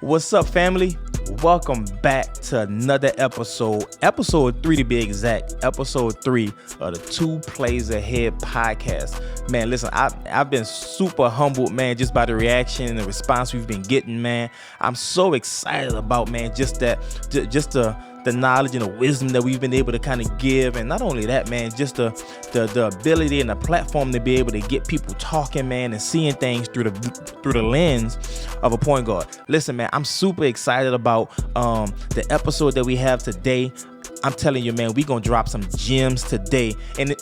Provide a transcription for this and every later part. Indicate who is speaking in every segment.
Speaker 1: What's up, family? Welcome back to another episode 3 to be exact, episode 3 of the Two Plays Ahead podcast. Man, listen, I've been super humbled, man, just by the reaction and the response we've been getting, man. I'm so excited about, man, just the knowledge and the wisdom that we've been able to kind of give. And not only that, man, just the ability and the platform to be able to get people talking, man, and seeing things through the lens of a point guard. Listen, man, I'm super excited about the episode that we have today. I'm telling you, man, we gonna drop some gems today. And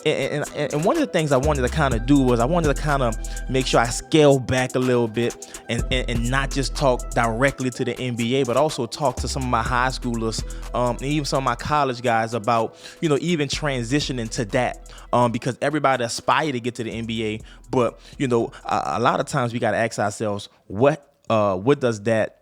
Speaker 1: one of the things I wanted to kind of do was I wanted to kind of make sure I scale back a little bit and not just talk directly to the NBA, but also talk to some of my high schoolers and even some of my college guys about, even transitioning to that. Because everybody aspire to get to the NBA, but a lot of times we gotta ask ourselves, what does that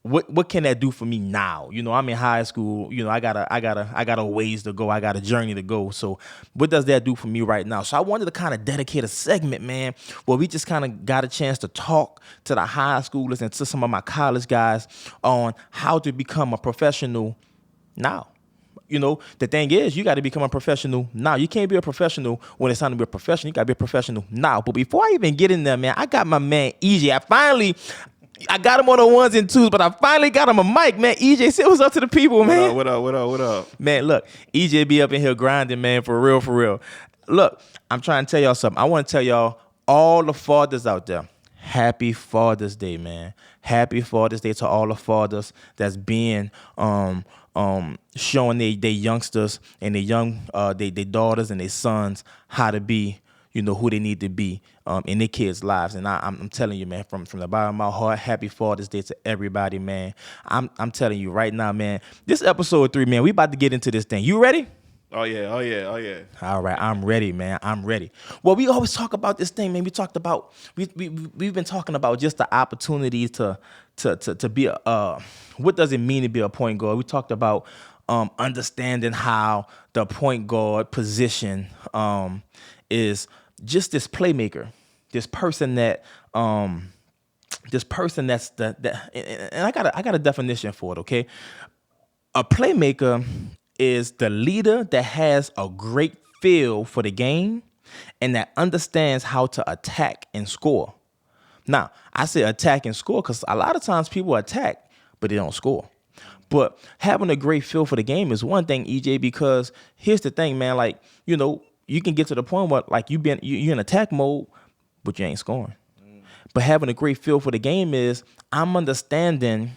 Speaker 1: what can that do for me now? I'm in high school. I got a ways to go. I got a journey to go. So what does that do for me right now? So I wanted to kind of dedicate a segment, man, where we just kind of got a chance to talk to the high schoolers and to some of my college guys on how to become a professional now. The thing is, you got to become a professional now. You can't be a professional when it's time to be a professional. You got to be a professional now. But before I even get in there, man, I got my man EJ. I got him on the ones and twos, but I finally got him a mic, man. EJ, say what's up to the people, man.
Speaker 2: What up?
Speaker 1: Man, look, EJ be up in here grinding, man, for real. Look, I'm trying to tell y'all something. I want to tell y'all, all the fathers out there, happy Father's Day, man. Happy Father's Day to all the fathers that's being showing they youngsters and they daughters and their sons how to be, who they need to be in their kids' lives. And I'm telling you, man, from the bottom of my heart, happy Father's Day to everybody, man. I'm telling you right now, man, this episode 3, man, we about to get into this thing. You ready?
Speaker 2: Oh yeah.
Speaker 1: All right, I'm ready, man. I'm ready. Well, we always talk about this thing, man. We've been talking about just the opportunity to be what does it mean to be a point guard? We talked about understanding how the point guard position is just this playmaker, this person that's and I got a definition for it, okay? A playmaker is the leader that has a great feel for the game and that understands how to attack and score. Now, I say attack and score because a lot of times people attack, but they don't score. But having a great feel for the game is one thing, EJ, because here's the thing, man, you can get to the point where you're in attack mode, but you ain't scoring. But having a great feel for the game is I'm understanding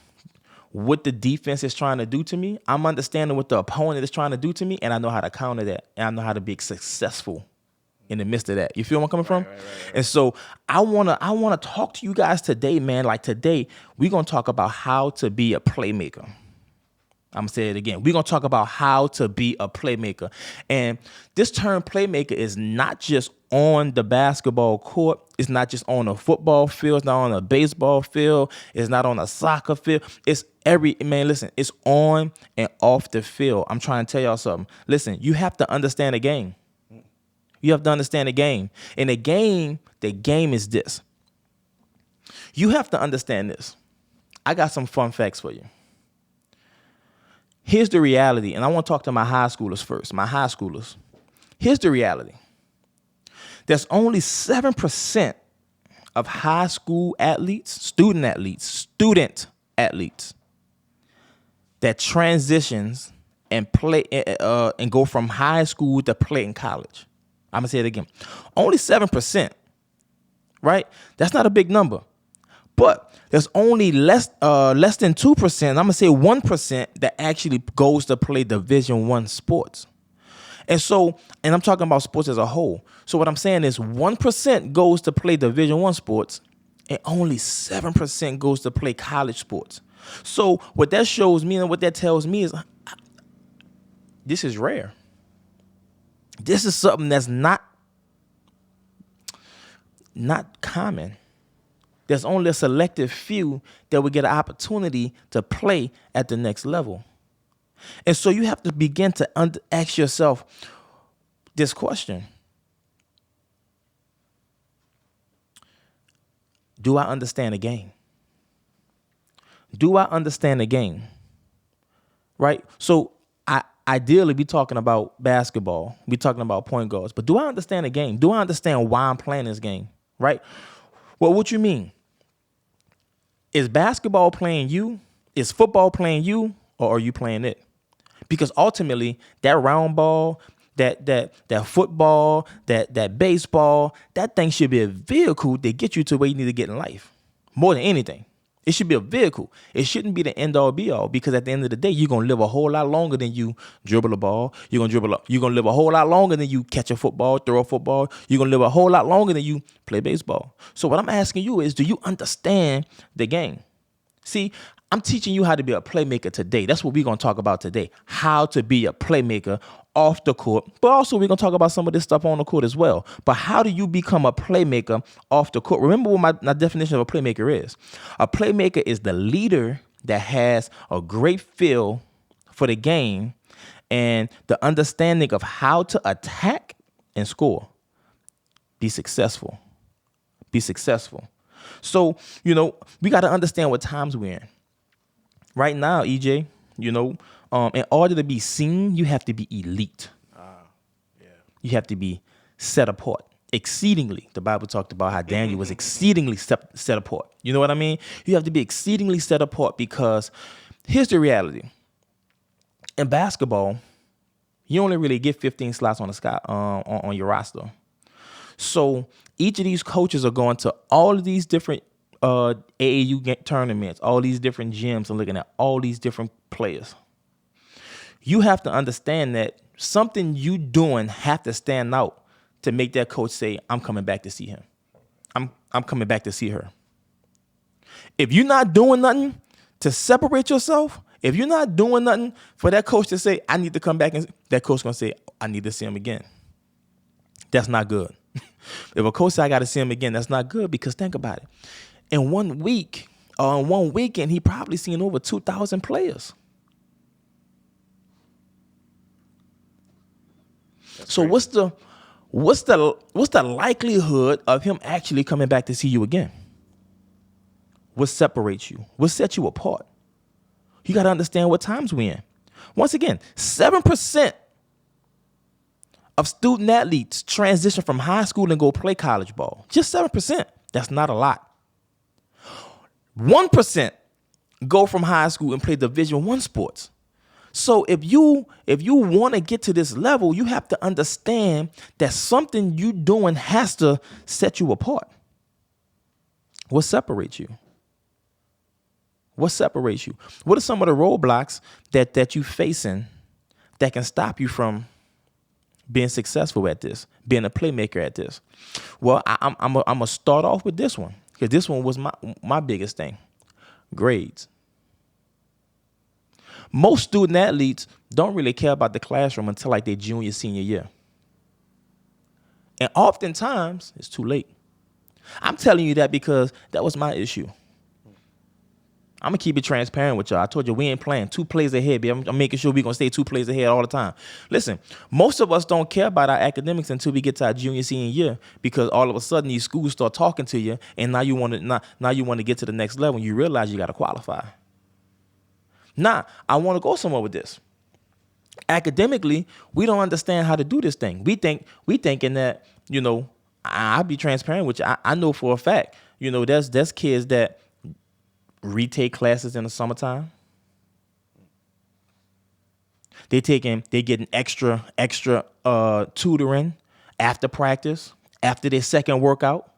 Speaker 1: what the defense is trying to do to me. I'm understanding what the opponent is trying to do to me, and I know how to counter that, and I know how to be successful in the midst of that. You feel where I'm coming from? Right. And so I wanna talk to you guys today, man. Today, we're gonna talk about how to be a playmaker. I'm gonna say it again. We're gonna talk about how to be a playmaker. And this term playmaker is not just on the basketball court. It's not just on a football field. It's not on a baseball field. It's not on a soccer field. It's it's on and off the field. I'm trying to tell y'all something. Listen, you have to understand the game. You have to understand the game. And the game is this. You have to understand this. I got some fun facts for you. Here's the reality, and I want to talk to my high schoolers first. My high schoolers. Here's the reality. There's only 7% of high school student athletes, that transitions and play and go from high school to play in college. I'm gonna say it again. Only 7%, right? That's not a big number. But there's only less than 2%, I'm gonna say 1%, that actually goes to play Division I sports. And I'm talking about sports as a whole. So what I'm saying is 1% goes to play Division I sports, and only 7% goes to play college sports. So what that shows me and what that tells me is this is rare. This is something that's not common. There's only a selective few that will get an opportunity to play at the next level. And so you have to begin to ask yourself this question. Do I understand the game? Do I understand the game? Right? So ideally, we talking about basketball. We talking about point guards. But do I understand the game? Do I understand why I'm playing this game? Right? Well, what you mean? Is basketball playing you? Is football playing you? Or are you playing it? Because ultimately, that round ball, that football, that baseball, that thing should be a vehicle to get you to where you need to get in life. More than anything. It should be a vehicle. It shouldn't be the end all be all, because at the end of the day, you're gonna live a whole lot longer than you dribble a ball. You're gonna live a whole lot longer than you catch a football, throw a football. You're gonna live a whole lot longer than you play baseball. So what I'm asking you is, do you understand the game? See, I'm teaching you how to be a playmaker today. That's what we're going to talk about today. How to be a playmaker off the court. But also we're going to talk about some of this stuff on the court as well. But how do you become a playmaker off the court? Remember what my definition of a playmaker is. A playmaker is the leader that has a great feel for the game and the understanding of how to attack and score. Be successful. Be successful. So, we got to understand what times we're in. Right now, EJ, in order to be seen, you have to be elite.
Speaker 2: Yeah.
Speaker 1: You have to be set apart. Exceedingly. The Bible talked about how Daniel was exceedingly set apart. You know what I mean? You have to be exceedingly set apart, because here's the reality. In basketball, you only really get 15 slots on the sky on your roster. So each of these coaches are going to all of these different AAU tournaments, all these different gyms, and looking at all these different players. You have to understand that something you doing have to stand out to make that coach say, I'm coming back to see him. I'm coming back to see her. If you're not doing nothing to separate yourself, if you're not doing nothing for that coach to say, I need to come back, and that coach going to say, I need to see him again. That's not good. If a coach says I got to see him again, that's not good, because think about it. In 1 week, or in 1 weekend, he probably seen over 2,000 players. So crazy. what's the likelihood of him actually coming back to see you again? What separates you? What sets you apart? You got to understand what times we're in. Once again, 7% of student athletes transition from high school and go play college ball. Just 7%. That's not a lot. 1% go from high school and play Division I sports. So if you want to get to this level, you have to understand that something you doing has to set you apart. What separates you? What separates you? What are some of the roadblocks that you facing that can stop you from being successful at this, being a playmaker at this? Well, I'm gonna start off with this one, because this one was my biggest thing. Grades. Most student athletes don't really care about the classroom until like their junior, senior year. And oftentimes, it's too late. I'm telling you that because that was my issue. I'm going to keep it transparent with y'all. I told you we ain't playing 2 plays ahead, baby. I'm making sure we're going to stay 2 plays ahead all the time. Listen, most of us don't care about our academics until we get to our junior, senior year, because all of a sudden these schools start talking to you, and now you want to get to the next level, and you realize you got to qualify. Now, I want to go somewhere with this. Academically, we don't understand how to do this thing. We thinking that, I'll be transparent with you. I know for a fact, there's kids that retake classes in the summertime. They getting extra tutoring after practice, after their second workout.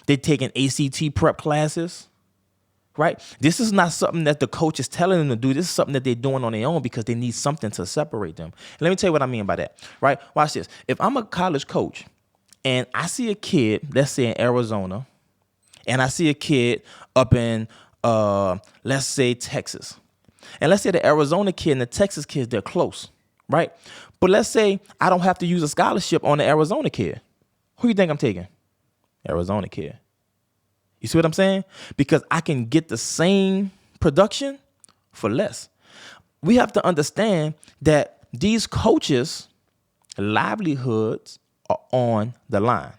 Speaker 1: They taking ACT prep classes. Right? This is not something that the coach is telling them to do. This is something that they're doing on their own because they need something to separate them. And let me tell you what I mean by that. Right? Watch this. If I'm a college coach and I see a kid, let's say in Arizona, and I see a kid up in, let's say, Texas. And let's say the Arizona kid and the Texas kids, they're close. Right? But let's say I don't have to use a scholarship on the Arizona kid. Who you think I'm taking? Arizona kid. You see what I'm saying? Because I can get the same production for less. We have to understand that these coaches' livelihoods are on the line.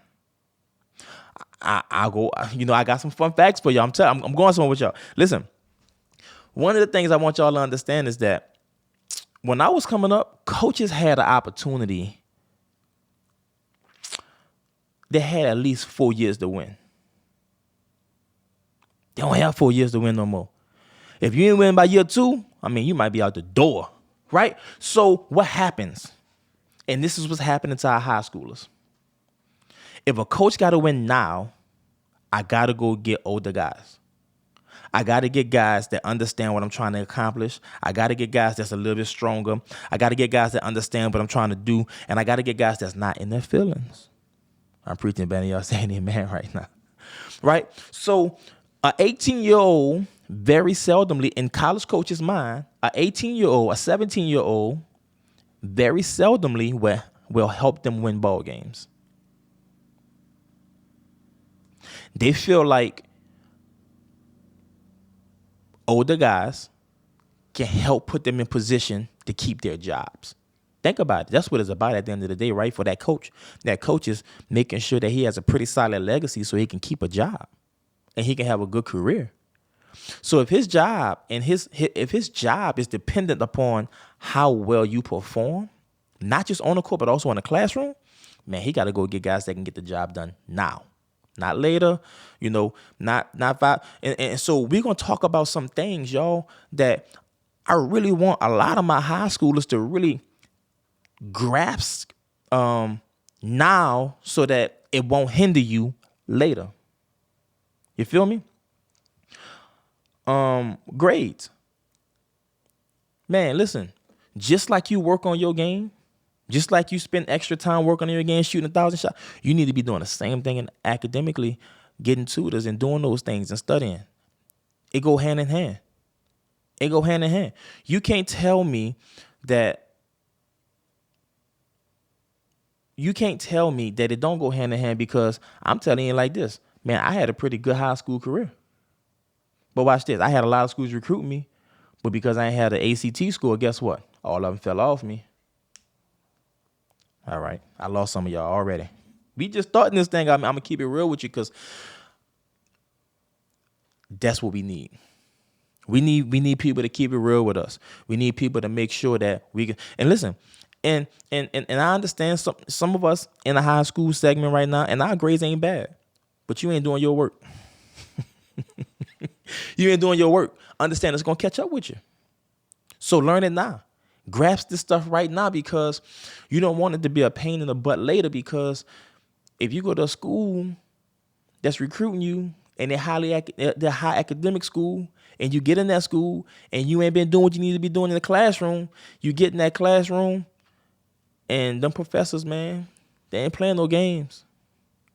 Speaker 1: I go, I got some fun facts for y'all. I'm going somewhere with y'all. Listen, one of the things I want y'all to understand is that when I was coming up, coaches had an opportunity. They had at least 4 years to win. They don't have 4 years to win no more. If you ain't win by year 2, I mean, you might be out the door, right? So what happens? And this is what's happening to our high schoolers. If a coach got to win now, I got to go get older guys. I got to get guys that understand what I'm trying to accomplish. I got to get guys that's a little bit stronger. I got to get guys that understand what I'm trying to do. And I got to get guys that's not in their feelings. I'm preaching better than y'all saying amen right now. Right? So an 18-year-old, very seldomly in college coach's mind, an 18-year-old, a 17-year-old, very seldomly will help them win ball games. They feel like older guys can help put them in position to keep their jobs. Think about it. That's what it's about at the end of the day, right? For that coach. That coach is making sure that he has a pretty solid legacy so he can keep a job and he can have a good career. So if his job if his job is dependent upon how well you perform, not just on the court but also in the classroom, man, he got to go get guys that can get the job done now. Not later, not five. And so we're going to talk about some things, y'all, that I really want a lot of my high schoolers to really grasp now so that it won't hinder you later. You feel me? Grades. Man, listen, just like you work on your game, just like you spend extra time working on your game, shooting 1,000 shots, you need to be doing the same thing and academically, getting tutors and doing those things and studying. It go hand in hand. It go hand in hand. You can't tell me that it don't go hand in hand, because I'm telling you like this, man, I had a pretty good high school career. But watch this. I had a lot of schools recruit me, but because I ain't had an ACT score, guess what? All of them fell off me. All right. I lost some of y'all already. We just starting this thing. I'm going to keep it real with you because that's what we need. We need people to keep it real with us. We need people to make sure that we can. And listen, and I understand some of us in the high school segment right now, and our grades ain't bad, but you ain't doing your work. You ain't doing your work. Understand it's going to catch up with you. So learn it now. Grasp this stuff right now, because you don't want it to be a pain in the butt later, because if you go to a school that's recruiting you and they're high academic school, and you get in that school and you ain't been doing what you need to be doing in the classroom, you get in that classroom and them professors, man, they ain't playing no games.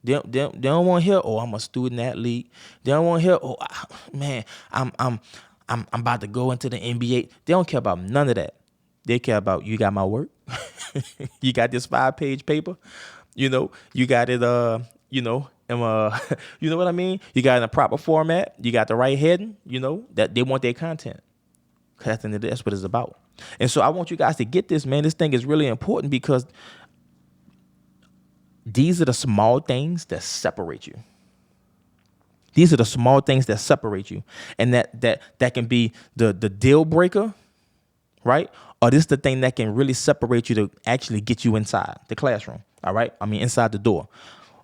Speaker 1: They don't want to hear, oh, I'm a student athlete. They don't want to hear, oh, man, I'm about to go into the NBA. They don't care about none of that. They care about, you got my work. You got this 5-page paper. You got it. You know what I mean. You got it in a proper format. You got the right heading. That they want their content. Cause that's what it's about. And so I want you guys to get this, man. This thing is really important, because these are the small things that separate you. These are the small things that separate you, and that can be the deal breaker, right? Or this is the thing that can really separate you to actually get you inside the classroom. All right, I mean inside the door.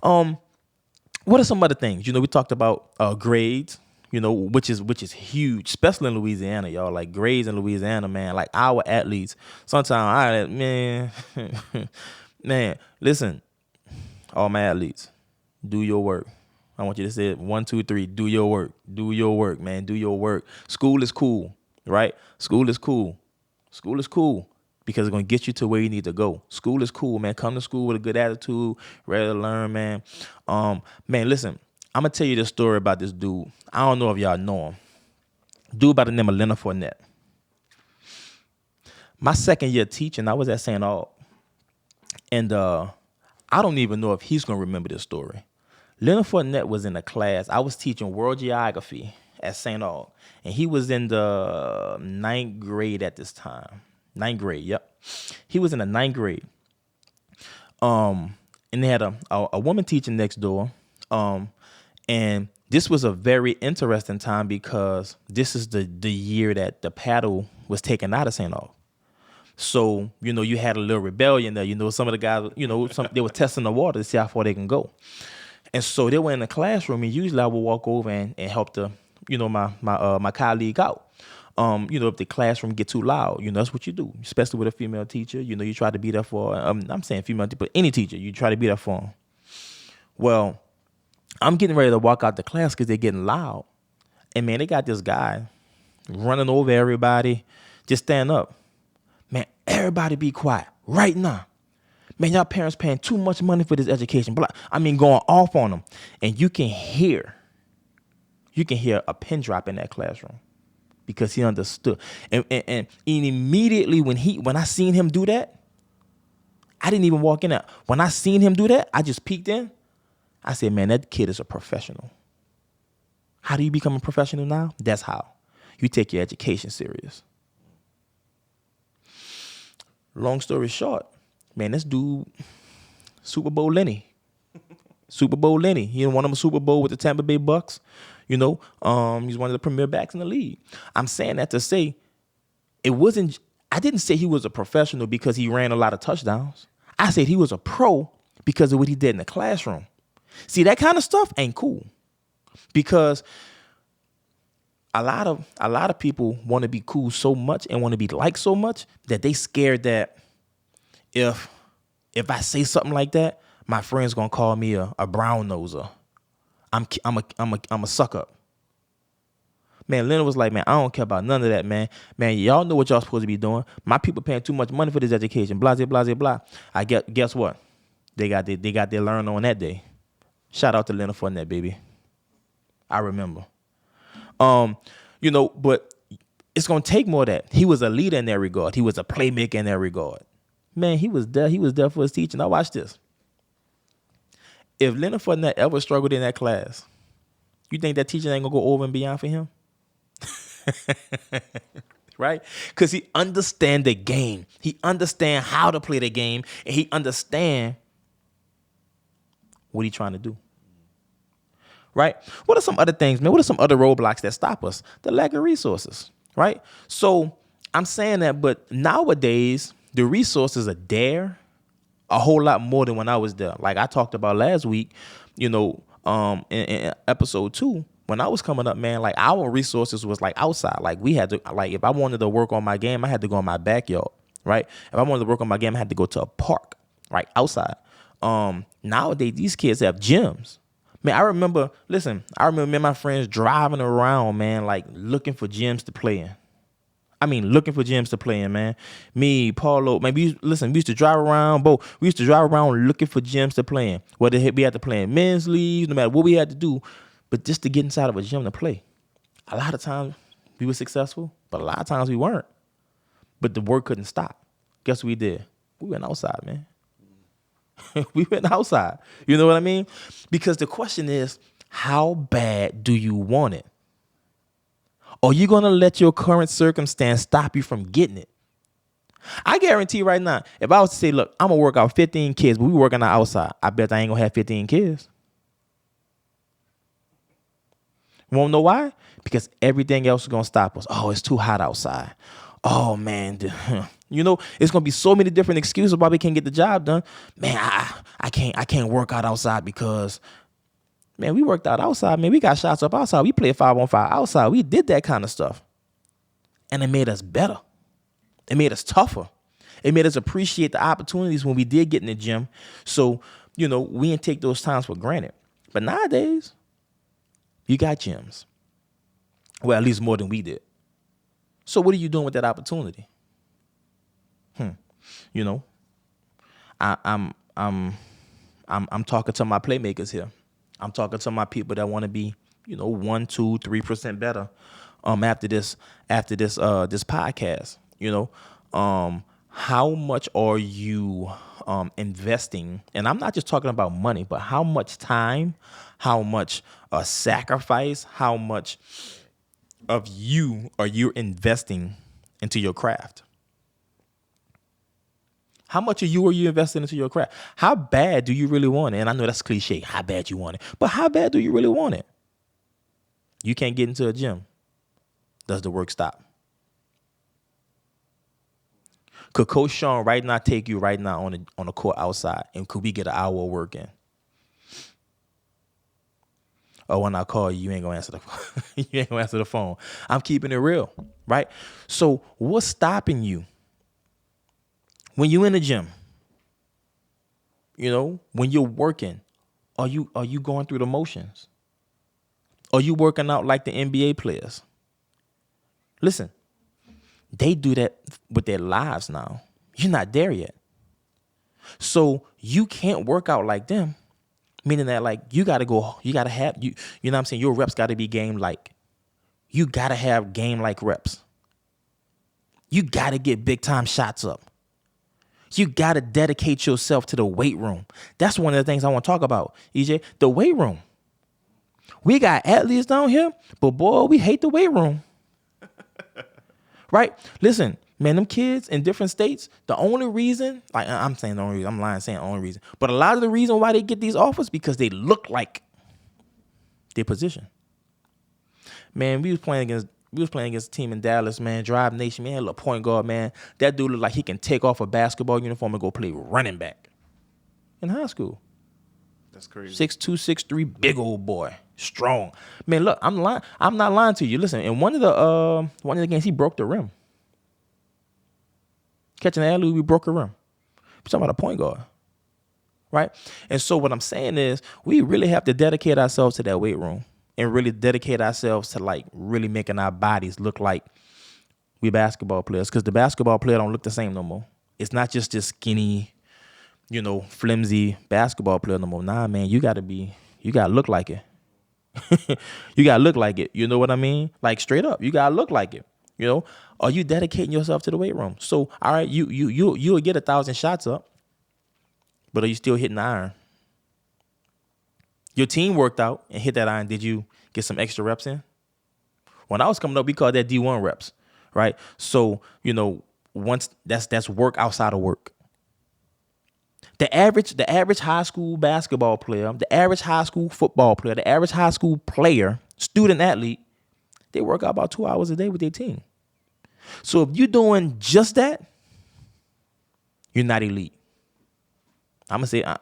Speaker 1: What are some other things? We talked about grades. Which is huge, especially in Louisiana, y'all. Like grades in Louisiana, man. Like our athletes, sometimes man, listen, all my athletes, do your work. I want you to say it 1, 2, 3. Do your work. Do your work, man. Do your work. School is cool, right? School is cool. School is cool because it's going to get you to where you need to go. School is cool, man. Come to school with a good attitude, ready to learn, man. Man, listen, I'm going to tell you this story about this dude. I don't know if y'all know him. Dude by the name of Leonard Fournette. My second year teaching, I was at St. Aug. And I don't even know if he's going to remember this story. Leonard Fournette was in a class. I was teaching world geography at St. Aug, and he was in the 9th grade at this time. 9th grade, yep. He was in the 9th grade. And they had a woman teaching next door. And this was a very interesting time because this is the year that the paddle was taken out of St. Aug. So, you had a little rebellion there. Some of the guys, they were testing the water to see how far they can go. And so they were in the classroom, and usually I would walk over and help my colleague out. If the classroom get too loud, that's what you do, especially with a female teacher. You try to be there for, I'm saying female, but any teacher, you try to be there for them. Well, I'm getting ready to walk out the class because they're getting loud. And, man, they got this guy running over everybody. Just stand up. Man, everybody be quiet right now. Man, y'all parents paying too much money for this education. Going off on them. And you can hear a pin drop in that classroom because he understood. And immediately when I seen him do that, I didn't even walk in there. When I seen him do that, I just peeked in. I said, man, that kid is a professional. How do you become a professional now? That's how. You take your education serious. Long story short, man, this dude, Super Bowl Lenny. Super Bowl Lenny. He won him a Super Bowl with the Tampa Bay Bucks. He's one of the premier backs in the league. I'm saying that to say I didn't say he was a professional because he ran a lot of touchdowns. I said he was a pro because of what he did in the classroom. See, that kind of stuff ain't cool because a lot of people want to be cool so much and want to be liked so much that they scared that if I say something like that, my friend's gonna call me a brown noser. I'm a suck up. Man, Leonard was like, man, I don't care about none of that, man. Man, y'all know what y'all supposed to be doing. My people paying too much money for this education. Blah, blah, blah, blah. Guess what? They got their learn on that day. Shout out to Leonard Fournette, baby. I remember. But it's gonna take more of that. He was a leader in that regard. He was a playmaker in that regard. Man, he was there. He was there for his teaching. Now watch this. If Leonard Fournette ever struggled in that class, you think that teacher ain't gonna go over and beyond for him? Right? Because he understand the game. He understand how to play the game, and he understand what he trying to do. Right? What are some other things, man? What are some other roadblocks that stop us? The lack of resources, right? So I'm saying that, but nowadays, the resources are there a whole lot more than when I was there. Like I talked about last week, in episode 2, when I was coming up, man, like our resources was like outside. Like we had to, like if I wanted to work on my game, I had to go in my backyard, right? If I wanted to work on my game, I had to go to a park, right? Outside. Nowadays, these kids have gyms. Man, I remember me and my friends driving around, man, like looking for gyms to play in. Looking for gyms to play in, man. Me, Paulo, man, we used to drive around, we used to drive around looking for gyms to play in. Whether we had to play in men's leagues, no matter what we had to do, but just to get inside of a gym to play. A lot of times we were successful, but a lot of times we weren't. But the work couldn't stop. Guess what we did? We went outside, man. We went outside. You know what I mean? Because the question is, how bad do you want it? Are you going to let your current circumstance stop you from getting it? I guarantee right now, if I was to say, look, I'm going to work out 15 kids, but we working out outside, I bet I ain't going to have 15 kids. You want to know why? Because everything else is going to stop us. Oh, it's too hot outside. Oh, man. It's going to be so many different excuses why we can't get the job done. Man, I can't work out outside because, man, we worked out outside. Man, we got shots up outside. We played 5-on-5 outside. We did that kind of stuff. And it made us better. It made us tougher. It made us appreciate the opportunities when we did get in the gym. So, we didn't take those times for granted. But nowadays, you got gyms. Well, at least more than we did. So what are you doing with that opportunity? I'm talking to my playmakers here. I'm talking to my people that want to be, 1, 2, 3% better. After this podcast, how much are you investing? And I'm not just talking about money, but how much time, how much sacrifice, how much of you are you investing into your craft? How much of you are you investing into your craft? How bad do you really want it? And I know that's cliche, how bad you want it. But how bad do you really want it? You can't get into a gym. Does the work stop? Could Coach Sean right now take you right now on the court outside, and could we get an hour of work in? Or when I call you, you ain't gonna answer the phone. You ain't gonna answer the phone. I'm keeping it real, right? So what's stopping you when you in the gym? You know, when you're working, are you going through the motions? Are you working out like the NBA players? Listen, they do that with their lives now. You're not there yet. So you can't work out like them, meaning that like you got to go, you got to have, you know what I'm saying? Your reps got to be game-like. You got to have game-like reps. You got to get big-time shots up. You got to dedicate yourself to the weight room. That's one of the things I want to talk about, EJ, the weight room. We got athletes down here, but boy, we hate the weight room. Right? Listen, man, them kids in different states, the only reason, like I'm saying the only reason, I'm lying saying the only reason, but a lot of the reason why they get these offers because they look like their position. Man, we was playing against a team in Dallas, man, Drive Nation, man, a little point guard, man. That dude looked like he can take off a basketball uniform and go play running back in high school.
Speaker 2: That's crazy.
Speaker 1: 6'2", 6'3", big old boy, strong. Man, look, I'm not lying to you. Listen, in one of the games, he broke the rim. Catching the alley, we broke a rim. We're talking about a point guard, right? And so what I'm saying is, we really have to dedicate ourselves to that weight room and really dedicate ourselves to like really making our bodies look like we basketball players, because the basketball player don't look the same no more. It's not just this skinny, you know, flimsy basketball player no more. Nah, man, you gotta look like it. You gotta look like it. You know what I mean? Like straight up, you gotta look like it. You know, are you dedicating yourself to the weight room? So, all right, you'll get 1,000 shots up, but are you still hitting the iron? Your team worked out and hit that iron. Did you get some extra reps in? When I was coming up, we called that D1 reps, right? So, you know, once that's work outside of work. The average high school basketball player, the average high school football player, the average high school player, student athlete, they work out about 2 hours a day with their team. So if you're doing just that, you're not elite. I'm going to say, I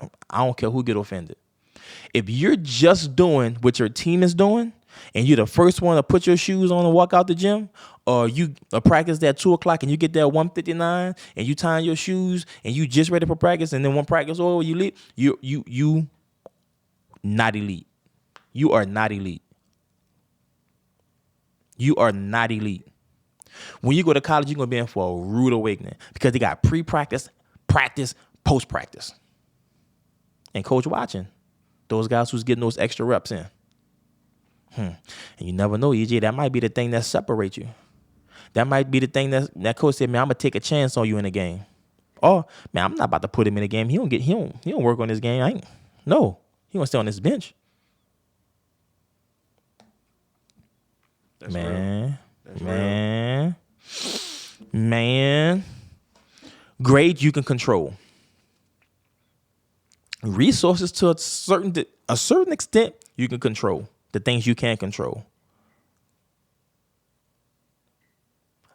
Speaker 1: don't care who get offended. If you're just doing what your team is doing, and you're the first one to put your shoes on and walk out the gym, or you practice at 2 o'clock and you get there at 1:59 and you tie your shoes and you just ready for practice, and then when practice over, you leave, you not elite. You are not elite. You are not elite. When you go to college, you're going to be in for a rude awakening because they got pre-practice, practice, post-practice. And coach watching those guys who's getting those extra reps in. And you never know, EJ, that might be the thing that separates you. That might be the thing that coach said, man, I'm going to take a chance on you in the game. Or, man, I'm not about to put him in the game. He don't work on this game. No, he wants to stay on this bench.
Speaker 2: That's
Speaker 1: man,
Speaker 2: real. That's
Speaker 1: man, real. Man. Grades you can control. Resources to a certain extent you can control. The things you can't control.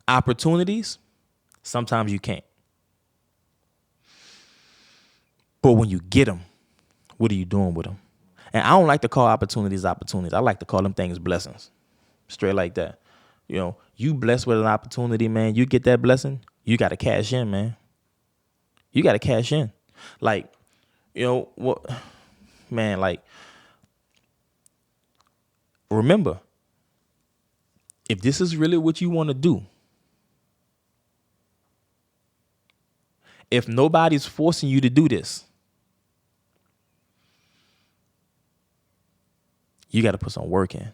Speaker 1: Opportunities, sometimes you can't. But when you get them, what are you doing with them? And I don't like to call opportunities. I like to call them things blessings. Straight like that. You know, you blessed with an opportunity, man. You get that blessing, you got to cash in, man. You got to cash in. Like, you know, what, man, like, remember, if this is really what you want to do, if nobody's forcing you to do this, you got to put some work in.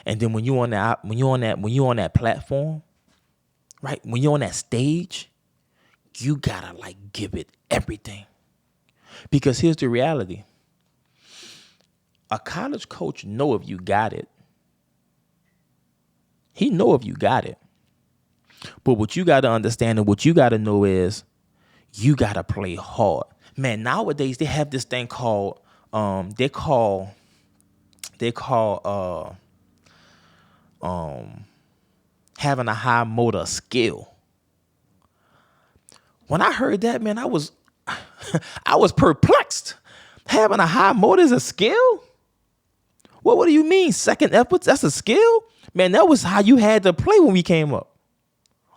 Speaker 1: And then when you on that platform, right? When you're on that stage, you gotta like give it everything. Because here's the reality. A college coach know if you got it. He know if you got it. But what you got to understand and what you got to know is you gotta play hard. Man, nowadays they have this thing called they call having a high motor skill. When I heard that, man, I was perplexed. Having a high motor is a skill? What do you mean? Second efforts? That's a skill? Man, that was how you had to play when we came up.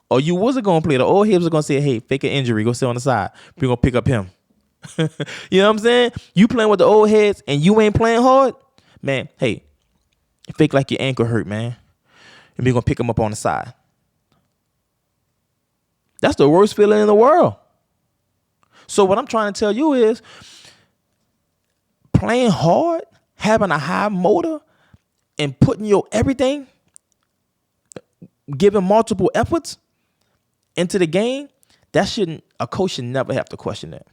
Speaker 1: Or you wasn't gonna play. The old heads were gonna say, hey, fake an injury, go sit on the side. We're gonna pick up him. You know what I'm saying? You playing with the old heads and you ain't playing hard, man, hey, fake like your ankle hurt, man. And we're gonna pick him up on the side. That's the worst feeling in the world. So what I'm trying to tell you is playing hard, having a high motor, and putting your everything, giving multiple efforts into the game, a coach should never have to question that.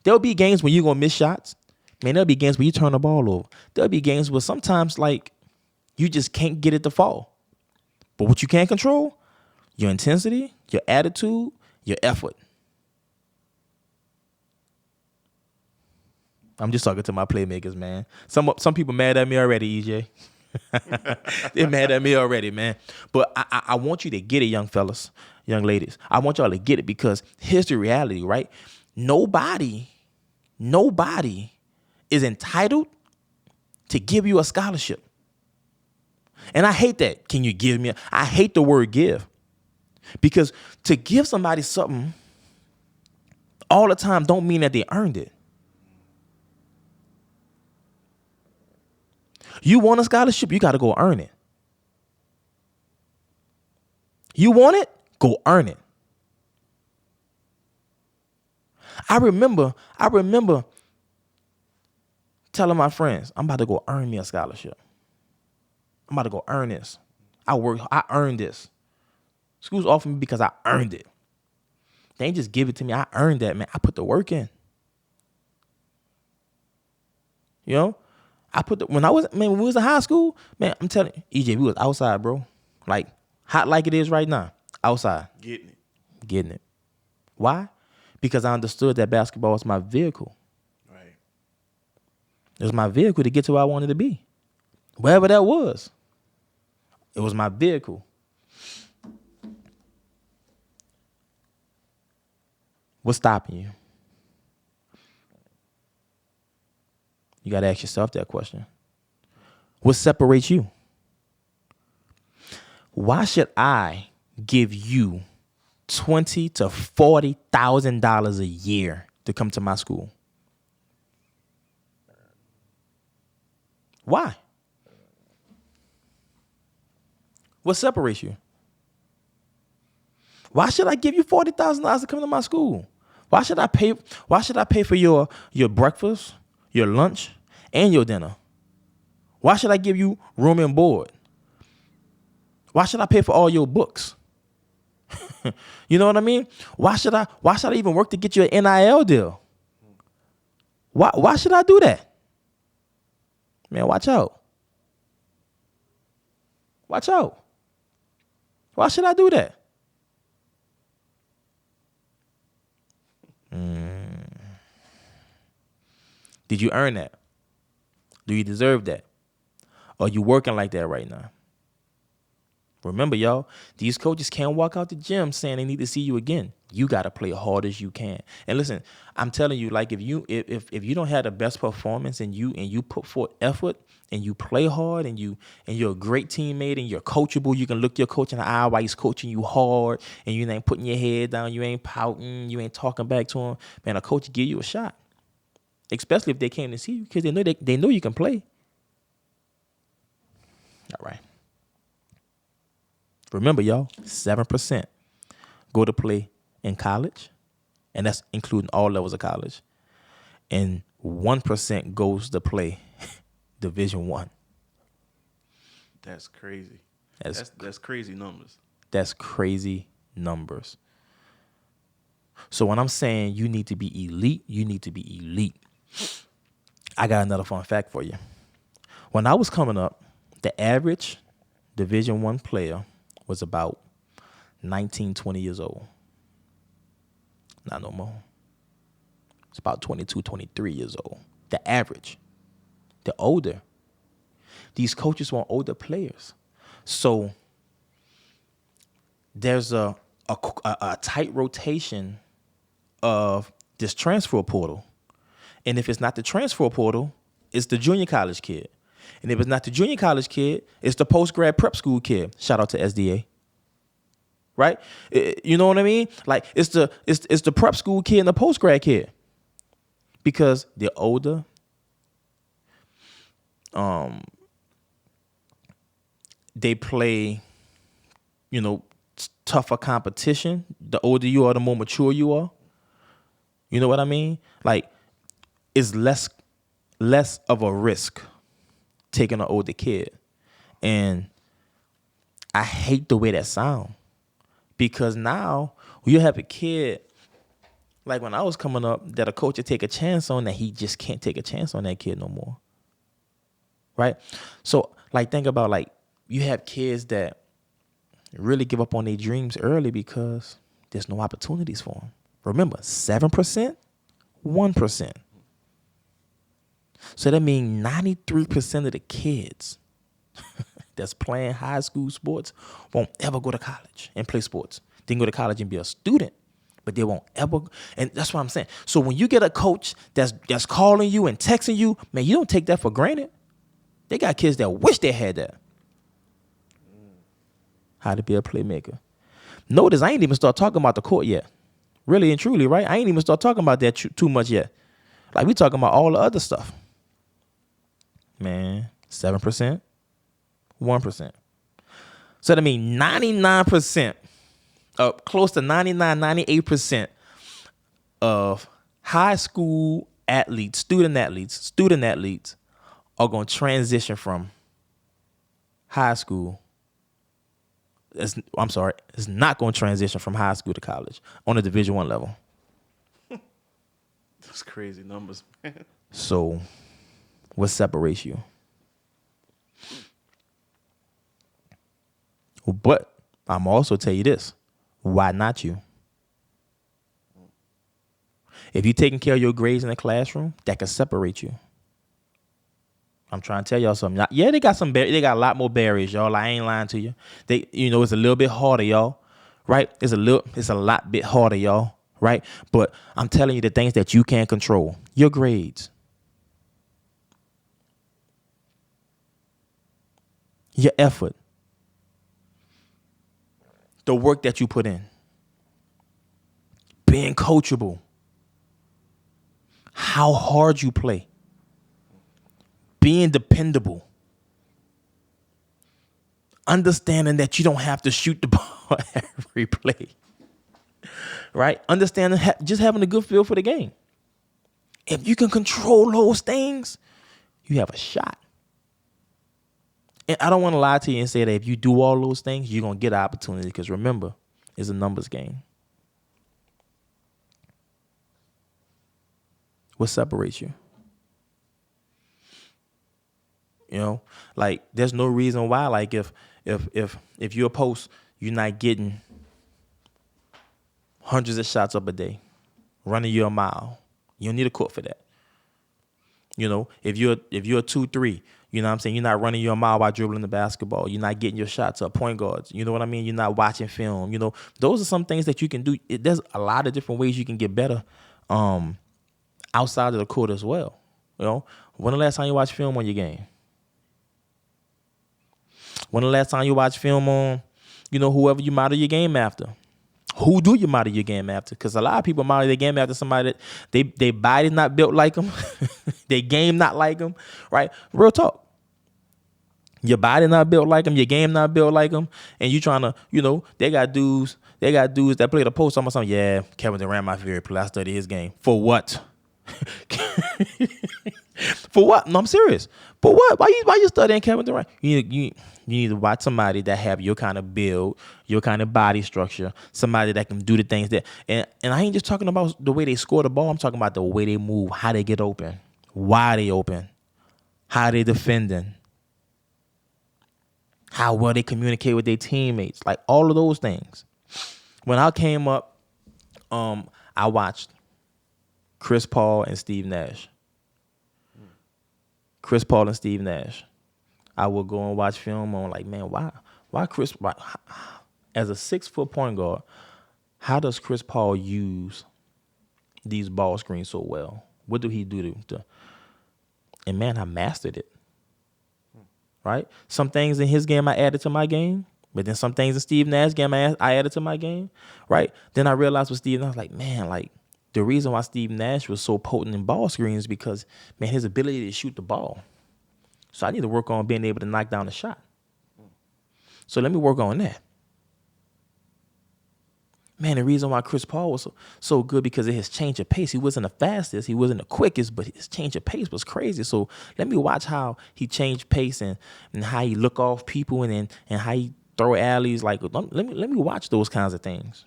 Speaker 1: There'll be games when you're going to miss shots. Man, there'll be games where you turn the ball over. There'll be games where sometimes, like, you just can't get it to fall. But what you can't control, your intensity, your attitude, your effort. I'm just talking to my playmakers, man. Some people mad at me already, EJ. They're mad at me already, man. But I want you to get it, young fellas, young ladies. I want y'all to get it because here's the reality, right? Nobody is entitled to give you a scholarship. And I hate that. Can you give me? I hate the word give. Because to give somebody something all the time don't mean that they earned it. You want a scholarship, you got to go earn it. You want it? Go earn it. I remember telling my friends, I'm about to go earn me a scholarship. I'm about to go earn this. I earned this. School's offered me because I earned it. They ain't just give it to me. I earned that, man. I put the work in. You know? When we was in high school, man, I'm telling you, EJ, we was outside, bro. Like, hot like it is right now. Outside. Getting it. Why? Because I understood that basketball was my vehicle.
Speaker 2: Right.
Speaker 1: It was my vehicle to get to where I wanted to be. Wherever that was. It was my vehicle. What's stopping you? You got to ask yourself that question. What separates you? Why should I give you $20,000 to $40,000 a year to come to my school? Why? What separates you? Why should I give you $40,000 to come to my school? Why should I pay for your breakfast, your lunch, and your dinner? Why should I give you room and board? Why should I pay for all your books? You know what I mean? Why should I even work to get you an NIL deal? Why should I do that? Man, watch out. Watch out. Why should I do that? Did you earn that? Do you deserve that? Or are you working like that right now? Remember, y'all, these coaches can't walk out the gym saying they need to see you again. You got to play hard as you can. And listen, I'm telling you, like if you don't have the best performance and you put forth effort and you play hard and you're a great teammate and you're coachable, you can look your coach in the eye while he's coaching you hard and you ain't putting your head down, you ain't pouting, you ain't talking back to him. Man, a coach will give you a shot. Especially if they came to see you because they know you can play. All right. Remember, y'all, 7% go to play in college, and that's including all levels of college. And 1% goes to play Division I.
Speaker 2: That's crazy. That's crazy numbers.
Speaker 1: That's crazy numbers. So when I'm saying you need to be elite, you need to be elite. I got another fun fact for you. When I was coming up, the average Division I player was about 19, 20 years old. Not no more. It's about 22, 23 years old. The average. They're older. These coaches want older players. So there's a tight rotation of this transfer portal. And if it's not the transfer portal, it's the junior college kid. And if it's not the junior college kid, it's the post-grad prep school kid. Shout out to SDA. Right? You know what I mean? Like it's the prep school kid and the post-grad kid. Because they're older. They play, tougher competition. The older you are, the more mature you are. You know what I mean? Like, it's less of a risk taking an older kid. And I hate the way that sounds. Because now you have a kid, like when I was coming up, that a coach would take a chance on, that he just can't take a chance on that kid no more. Right? So, like, think about, like, you have kids that really give up on their dreams early because there's no opportunities for them. Remember, 7%, 1%. So that means 93% of the kids that's playing high school sports won't ever go to college and play sports. They can go to college and be a student, but they won't ever. And that's what I'm saying. So when you get a coach that's calling you and texting you, man, you don't take that for granted. They got kids that wish they had that. How to be a playmaker. Notice I ain't even start talking about the court yet. Really and truly, right? I ain't even start talking about that too much yet. Like, we talking about all the other stuff. Man, 7%, 1%. So that means 99%, close to 99, 98% of high school athletes, student athletes are going to transition from high school. It's not going to transition from high school to college on a Division I level.
Speaker 2: That's crazy numbers, man.
Speaker 1: So, what separates you? But I'm also tell you this: why not you? If you're taking care of your grades in the classroom, that can separate you. I'm trying to tell y'all something. Yeah, they got they got a lot more barriers, y'all. I ain't lying to you. It's a little bit harder, y'all. Right? It's a lot bit harder, y'all. Right? But I'm telling you the things that you can't control. Your grades. Your effort. The work that you put in. Being coachable. How hard you play. Being dependable. Understanding that you don't have to shoot the ball every play. Right? Understanding just having a good feel for the game. If you can control those things, you have a shot. And I don't want to lie to you and say that if you do all those things, you're going to get an opportunity. Because remember, it's a numbers game. What separates you? Like, there's no reason why, like, if you're a post, you're not getting hundreds of shots up a day, running you a mile. You don't need a court for that. If you're a 2-3, you know what I'm saying? You're not running your mile while dribbling the basketball. You're not getting your shots up, point guards. You know what I mean? You're not watching film. Those are some things that you can do. There's a lot of different ways you can get better outside of the court as well. When the last time you watched film on your game? When the last time you watched film on, whoever you model your game after? Who do you model your game after? Because a lot of people model their game after somebody that they body not built like them, their game not like them, right? Real talk. Your body not built like them, your game not built like them, and you trying to, they got dudes that play the post. Something. Yeah, Kevin Durant my favorite player. I study his game. For what? For what? No, I'm serious. For what? Why you studying Kevin Durant? You need to watch somebody that have your kind of build, your kind of body structure, somebody that can do the things that, and I ain't just talking about the way they score the ball. I'm talking about the way they move, how they get open, why they open, how they defending, how well they communicate with their teammates, like all of those things. When I came up, I watched Chris Paul and Steve Nash. Chris Paul and Steve Nash. I would go and watch film on like, man, why Chris, as a 6-foot point guard, how does Chris Paul use these ball screens so well? What do he do and man, I mastered it. Right? Some things in his game I added to my game, but then some things in Steve Nash's game I added to my game. Right? Then I realized with Steve Nash, like, man, like the reason why Steve Nash was so potent in ball screens is because, man, his ability to shoot the ball. So I need to work on being able to knock down the shot. So let me work on that. Man, the reason why Chris Paul was so good because of his change of pace. He wasn't the fastest, he wasn't the quickest, but his change of pace was crazy. So let me watch how he changed pace and how he look off people and how he throw alleys. Like let me watch those kinds of things.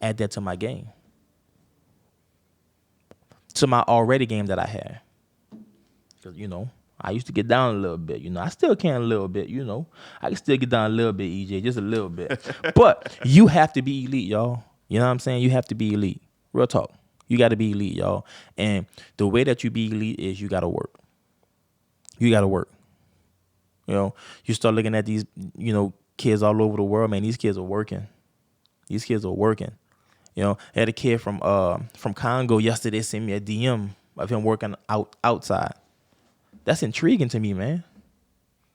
Speaker 1: Add that to my game. To my already game that I had. Because, I used to get down a little bit. I still can a little bit, I can still get down a little bit, EJ, just a little bit. But you have to be elite, y'all. You know what I'm saying? You have to be elite. Real talk. You got to be elite, y'all. And the way that you be elite is you got to work. You got to work. You start looking at these, kids all over the world, man, these kids are working. These kids are working. I had a kid from Congo yesterday send me a DM of him working outside. That's intriguing to me, man.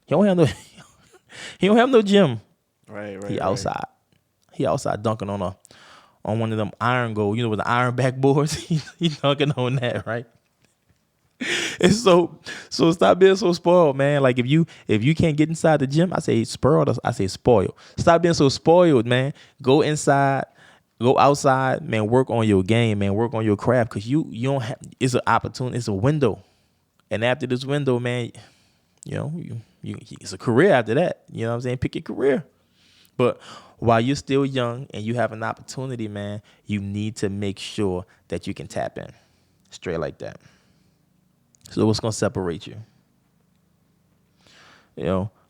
Speaker 1: He don't have no gym.
Speaker 2: Right.
Speaker 1: He outside. Right. He outside dunking on one of them iron goal, with the iron backboards. he dunking on that, right? And so stop being so spoiled, man. Like if you can't get inside the gym, I say spoiled. I say spoiled. Stop being so spoiled, man. Go inside. Go outside, man. Work on your game, man. Work on your craft, because you don't have. It's an opportunity. It's a window. And after this window, man, it's a career after that. You know what I'm saying? Pick your career. But while you're still young and you have an opportunity, man, you need to make sure that you can tap in. Straight like that. So what's going to separate you?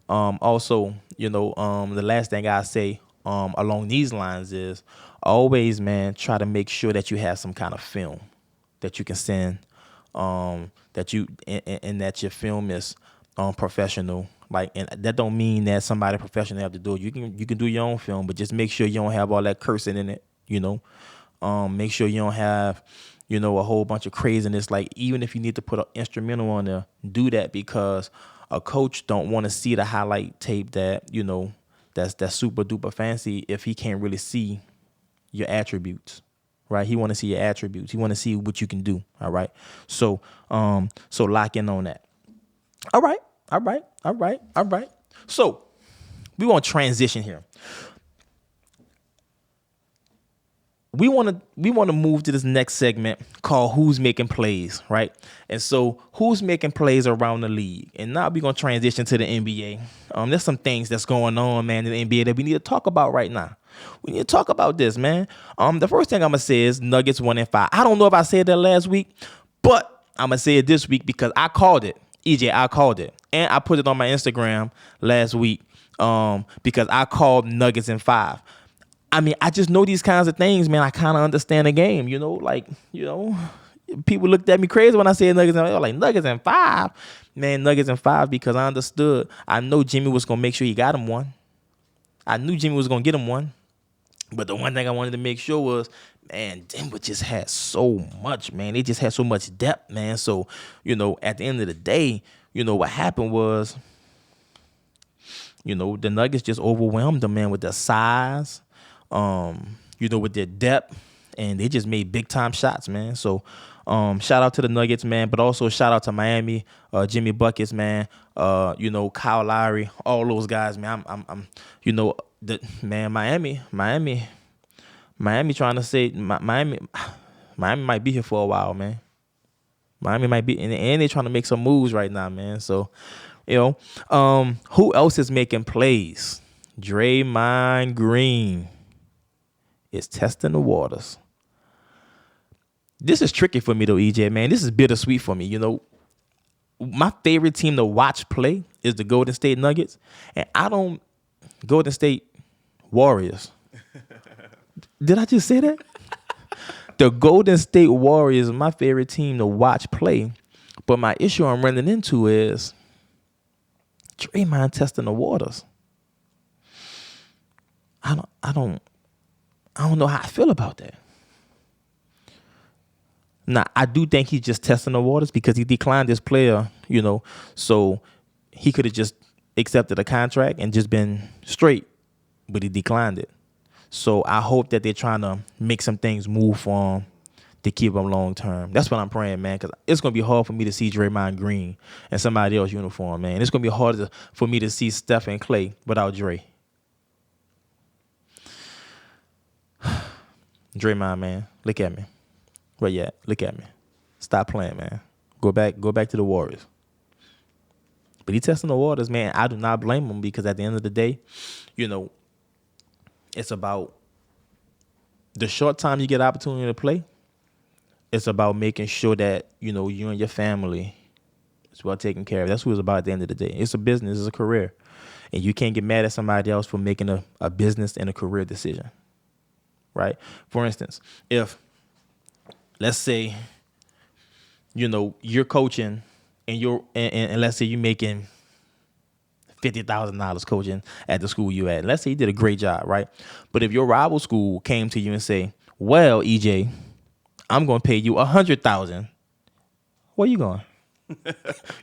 Speaker 1: Also, the last thing I say along these lines is always, man, try to make sure that you have some kind of film that you can send. That you and that your film is professional. Like, and that don't mean that somebody professional have to do it. You can do your own film, but just make sure you don't have all that cursing in it. Make sure you don't have a whole bunch of craziness. Like, even if you need to put an instrumental on there, do that, because a coach don't want to see the highlight tape that that's super duper fancy if he can't really see your attributes. Right, he want to see your attributes. He want to see what you can do. All right, so lock in on that. All right. So we want to transition here. We want to move to this next segment called "Who's Making Plays," right? And so, who's making plays around the league? And now we're gonna transition to the NBA. There's some things that's going on, man, in the NBA that we need to talk about right now. We need to talk about this, man. The first thing I'm gonna say is Nuggets 1-5. I don't know if I said that last week, but I'm gonna say it this week because I called it. EJ, I called it, and I put it on my Instagram last week because I called Nuggets in 5. I mean, I just know these kinds of things, man. I kind of understand the game, People looked at me crazy when I said Nuggets, and they were like, Nuggets in 5? Man, Nuggets in 5 because I understood. I know Jimmy was going to make sure he got him one. I knew Jimmy was going to get him one. But the one thing I wanted to make sure was, man, Denver just had so much, man. They just had so much depth, man. So, at the end of the day, what happened was, the Nuggets just overwhelmed them, man, with their size, with their depth, and they just made big time shots, man. So, shout out to the Nuggets, man, but also shout out to Miami, Jimmy Buckets, man, Kyle Lowry, all those guys, man. Miami trying to say Miami might be here for a while, man. Miami might be, and they're trying to make some moves right now, man. So, who else is making plays? Draymond Green is testing the waters. This is tricky for me though, EJ, man. This is bittersweet for me. My favorite team to watch play is the Golden State Nuggets, and Golden State Warriors. Did I just say that? The Golden State Warriors are my favorite team to watch play. But my issue I'm running into is Draymond testing the waters. I don't know how I feel about that. Now, I do think he's just testing the waters because he declined this player, so he could have just accepted a contract and just been straight, but he declined it. So I hope that they're trying to make some things move for him to keep him long term. That's what I'm praying, man, because it's going to be hard for me to see Draymond Green and somebody else uniform, man. It's going to be hard for me to see Steph and Clay without Dre. Draymond, man, look at me. Where you at? Look at me. Stop playing, man. Go back to the Warriors. But he testing the waters, man. I do not blame him because at the end of the day, it's about the short time you get opportunity to play. It's about making sure that, you and your family is well taken care of. That's what it's about at the end of the day. It's a business. It's a career. And you can't get mad at somebody else for making a business and a career decision. Right? For instance, if, let's say, you're coaching and let's say you're making $50,000 coaching at the school you at. Let's say you did a great job, right? But if your rival school came to you and say, well, EJ, I'm going to pay you $100,000. Where you going?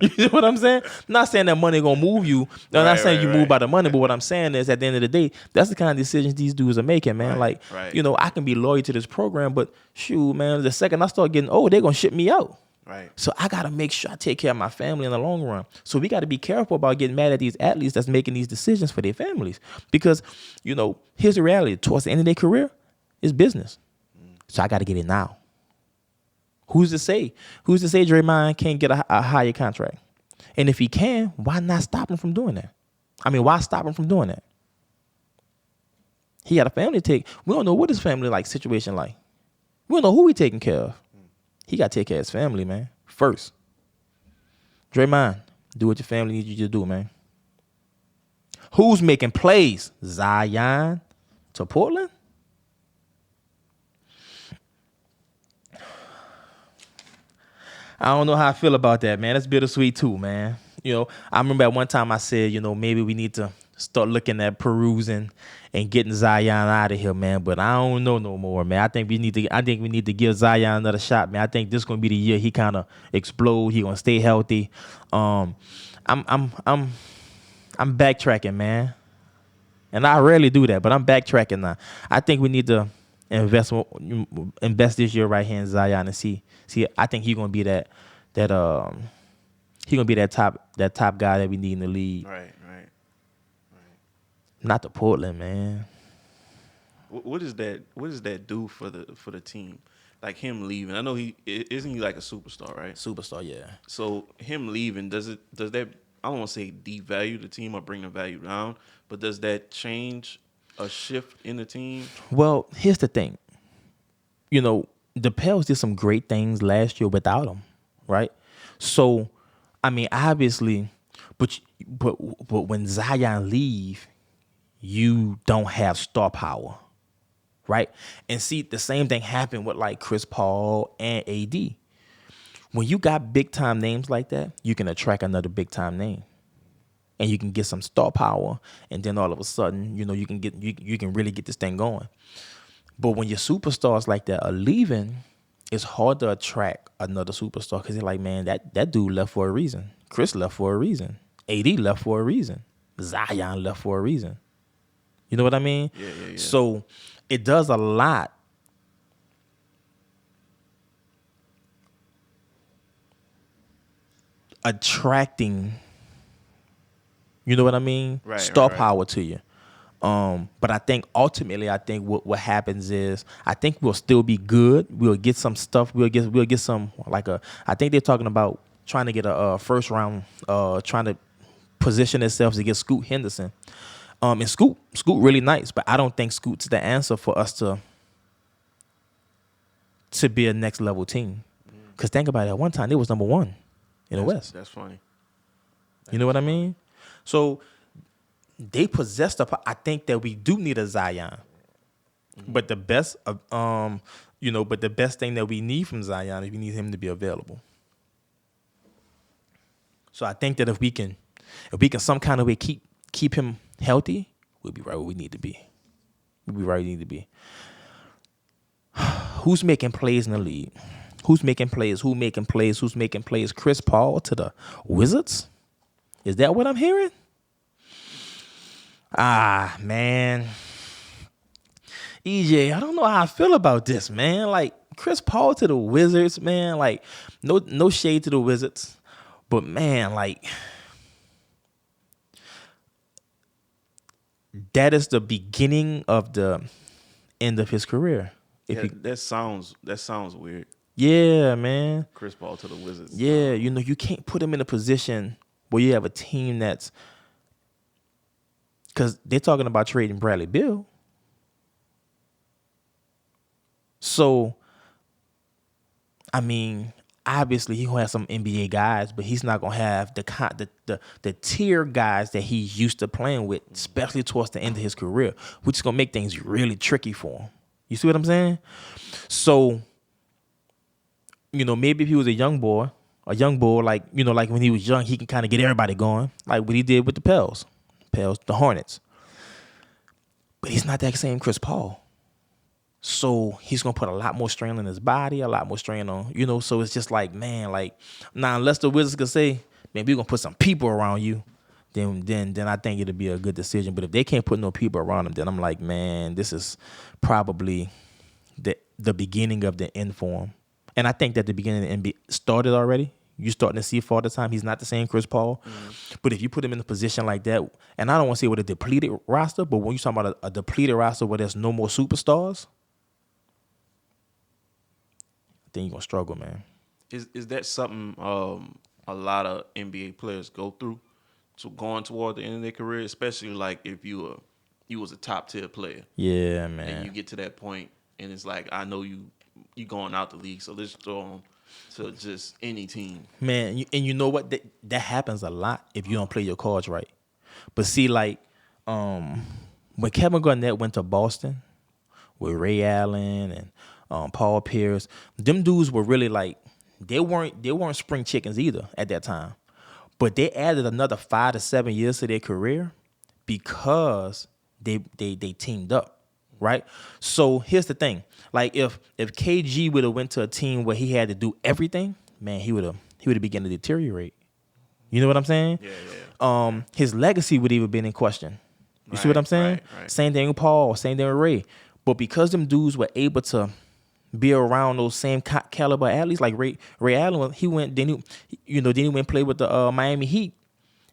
Speaker 1: You know what I'm saying? I'm not saying that money going to move you. I'm not saying you move by the money, but what I'm saying is at the end of the day, that's the kind of decisions these dudes are making, man. I can be loyal to this program, but shoot, man, the second I start getting old, they're going to ship me out.
Speaker 2: Right.
Speaker 1: So I got to make sure I take care of my family in the long run. So we got to be careful about getting mad at these athletes that's making these decisions for their families. Because, here's the reality. Towards the end of their career, it's business. So I got to get it now. Who's to say? Who's to say Draymond can't get a higher contract? And if he can, why not stop him from doing that? I mean, why stop him from doing that? He got a family to take. We don't know what his family situation like. We don't know who he taking care of. He got to take care of his family, man, first. Draymond, do what your family needs you to do, man. Who's making plays? Zion to Portland? I don't know how I feel about that, man. That's bittersweet too, man. I remember at one time I said, maybe we need to start looking at perusing and getting Zion out of here, man. But I don't know no more, man. I think we need to give Zion another shot, man. I think this is gonna be the year he kind of explode. He gonna stay healthy. I'm backtracking, man. And I rarely do that, but I'm backtracking now. I think we need to invest this year right here in Zion and see. I think he's gonna be that top guy that we need in the league.
Speaker 2: Right.
Speaker 1: Not the Portland, man.
Speaker 2: What does that do for the team? Like him leaving. I know isn't he like a superstar, right?
Speaker 1: Superstar, yeah.
Speaker 2: So him leaving, does that, I don't want to say devalue the team or bring the value down, but does that change a shift in the team?
Speaker 1: Well, here's the thing. The Pels did some great things last year without him, right? So, I mean, obviously, but when Zion leave, you don't have star power, right? And see, the same thing happened with Chris Paul and AD. When you got big time names like that, you can attract another big time name, and you can get some star power, and then all of a sudden, you can really get this thing going. But when your superstars like that are leaving, it's hard to attract another superstar because they're like, man, that dude left for a reason. Chris left for a reason. AD left for a reason. Zion left for a reason. You know what I mean?
Speaker 2: Yeah.
Speaker 1: So it does a lot attracting, you know what I mean?
Speaker 2: Right,
Speaker 1: Star
Speaker 2: right.
Speaker 1: power to you. But I think ultimately, what happens is I think we'll still be good. We'll get some stuff. We'll get some I think they're talking about trying to get a first round, trying to position themselves to get Scoot Henderson. And Scoot really nice, but I don't think Scoot's the answer for us to be a next level team. Because think about it, at one time they was number one in the West.
Speaker 2: That's funny.
Speaker 1: You know what I mean? So they possess I think that we do need a Zion. Mm-hmm. But the best But the best thing that we need from Zion is we need him to be available. So I think that if we can some kind of way keep him healthy, we'll be right where we need to be. We'll be right where we need to be. Who's making plays in the league? Who's making plays? Who's making plays? Who's making plays? Chris Paul to the Wizards? Is that what I'm hearing? Ah, man. EJ, I don't know how I feel about this, man. Like, Chris Paul to the Wizards, man. Like, no shade to the Wizards. But, man, like, that is the beginning of the end of his career.
Speaker 2: That sounds weird.
Speaker 1: Yeah, man.
Speaker 2: Chris Paul to the Wizards.
Speaker 1: Yeah, you can't put him in a position where you have a team that's, because they're talking about trading Bradley Beal. So, I mean, obviously he gonna have some NBA guys, but he's not gonna have the tier guys that he's used to playing with, especially towards the end of his career, which is gonna make things really tricky for him. You see what I'm saying? So, maybe if he was a young bull, like when he was young, he can kind of get everybody going, like what he did with the Pels, the Hornets. But he's not that same Chris Paul. So he's going to put a lot more strain on his body, a lot more strain on, so it's just like, man, like, now unless the Wizards can say, man, we're going to put some people around you, then I think it'll be a good decision. But if they can't put no people around him, then I'm like, man, this is probably the beginning of the end for him. And I think that the beginning of the NBA started already. You're starting to see for all the time. He's not the same Chris Paul. Mm-hmm. But if you put him in a position like that, and I don't want to say with a depleted roster, but when you're talking about a depleted roster where there's no more superstars, then you're going to struggle, man.
Speaker 2: Is that something a lot of NBA players go through? So going toward the end of their career, especially like if you was a top tier player.
Speaker 1: Yeah, man.
Speaker 2: And you get to that point and it's like, I know you going out the league, so let's throw him to just any team.
Speaker 1: Man, and you know what? That happens a lot if you don't play your cards right. But see, like, when Kevin Garnett went to Boston with Ray Allen and Paul Pierce, them dudes were really like, they weren't spring chickens either at that time. But they added another 5 to 7 years to their career because they teamed up. Right? So here's the thing. Like if KG would have went to a team where he had to do everything, man, he would have begun to deteriorate. You know what I'm saying?
Speaker 2: Yeah.
Speaker 1: His legacy would even been in question. You see what I'm saying?
Speaker 2: Right.
Speaker 1: Same thing with Paul, same thing with Ray. But because them dudes were able to be around those same caliber athletes, like Ray Allen, he went then he went and played with the Miami Heat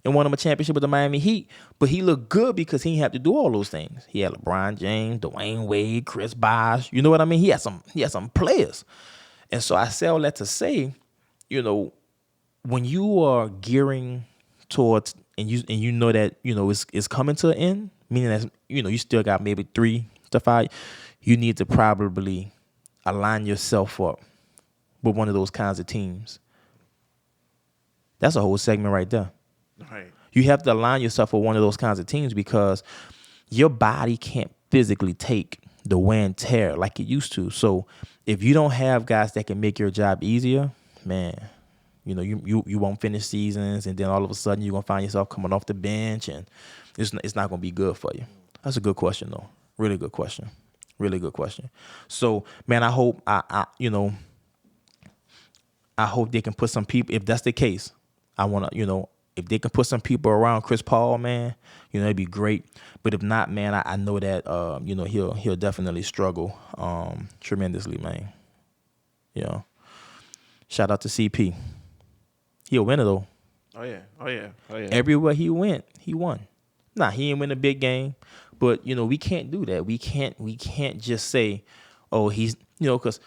Speaker 1: and won him a championship with the Miami Heat. But he looked good because he didn't have to do all those things. He had LeBron James, Dwayne Wade, Chris Bosh. You know what I mean? He had some players. And so I say all that to say, when you are gearing towards and you know that, it's coming to an end, meaning that, you still got maybe 3 to 5, you need to probably align yourself up with one of those kinds of teams. That's a whole segment right there.
Speaker 2: Right.
Speaker 1: You have to align yourself with one of those kinds of teams because your body can't physically take the wear and tear like it used to. So if you don't have guys that can make your job easier, man, you won't finish seasons, and then all of a sudden you're gonna find yourself coming off the bench, and it's not gonna be good for you. That's a good question though. Really good question. Really good question. So man, I hope I hope they can put some people. If that's the case, I want to if they can put some people around Chris Paul, man, it'd be great. But if not, man, I know that he'll definitely struggle tremendously, man. Shout out to CP. He a winner though.
Speaker 2: Oh yeah.
Speaker 1: Everywhere he went, he won. Nah, he didn't win a big game, but we can't do that. We can't just say, oh, he's because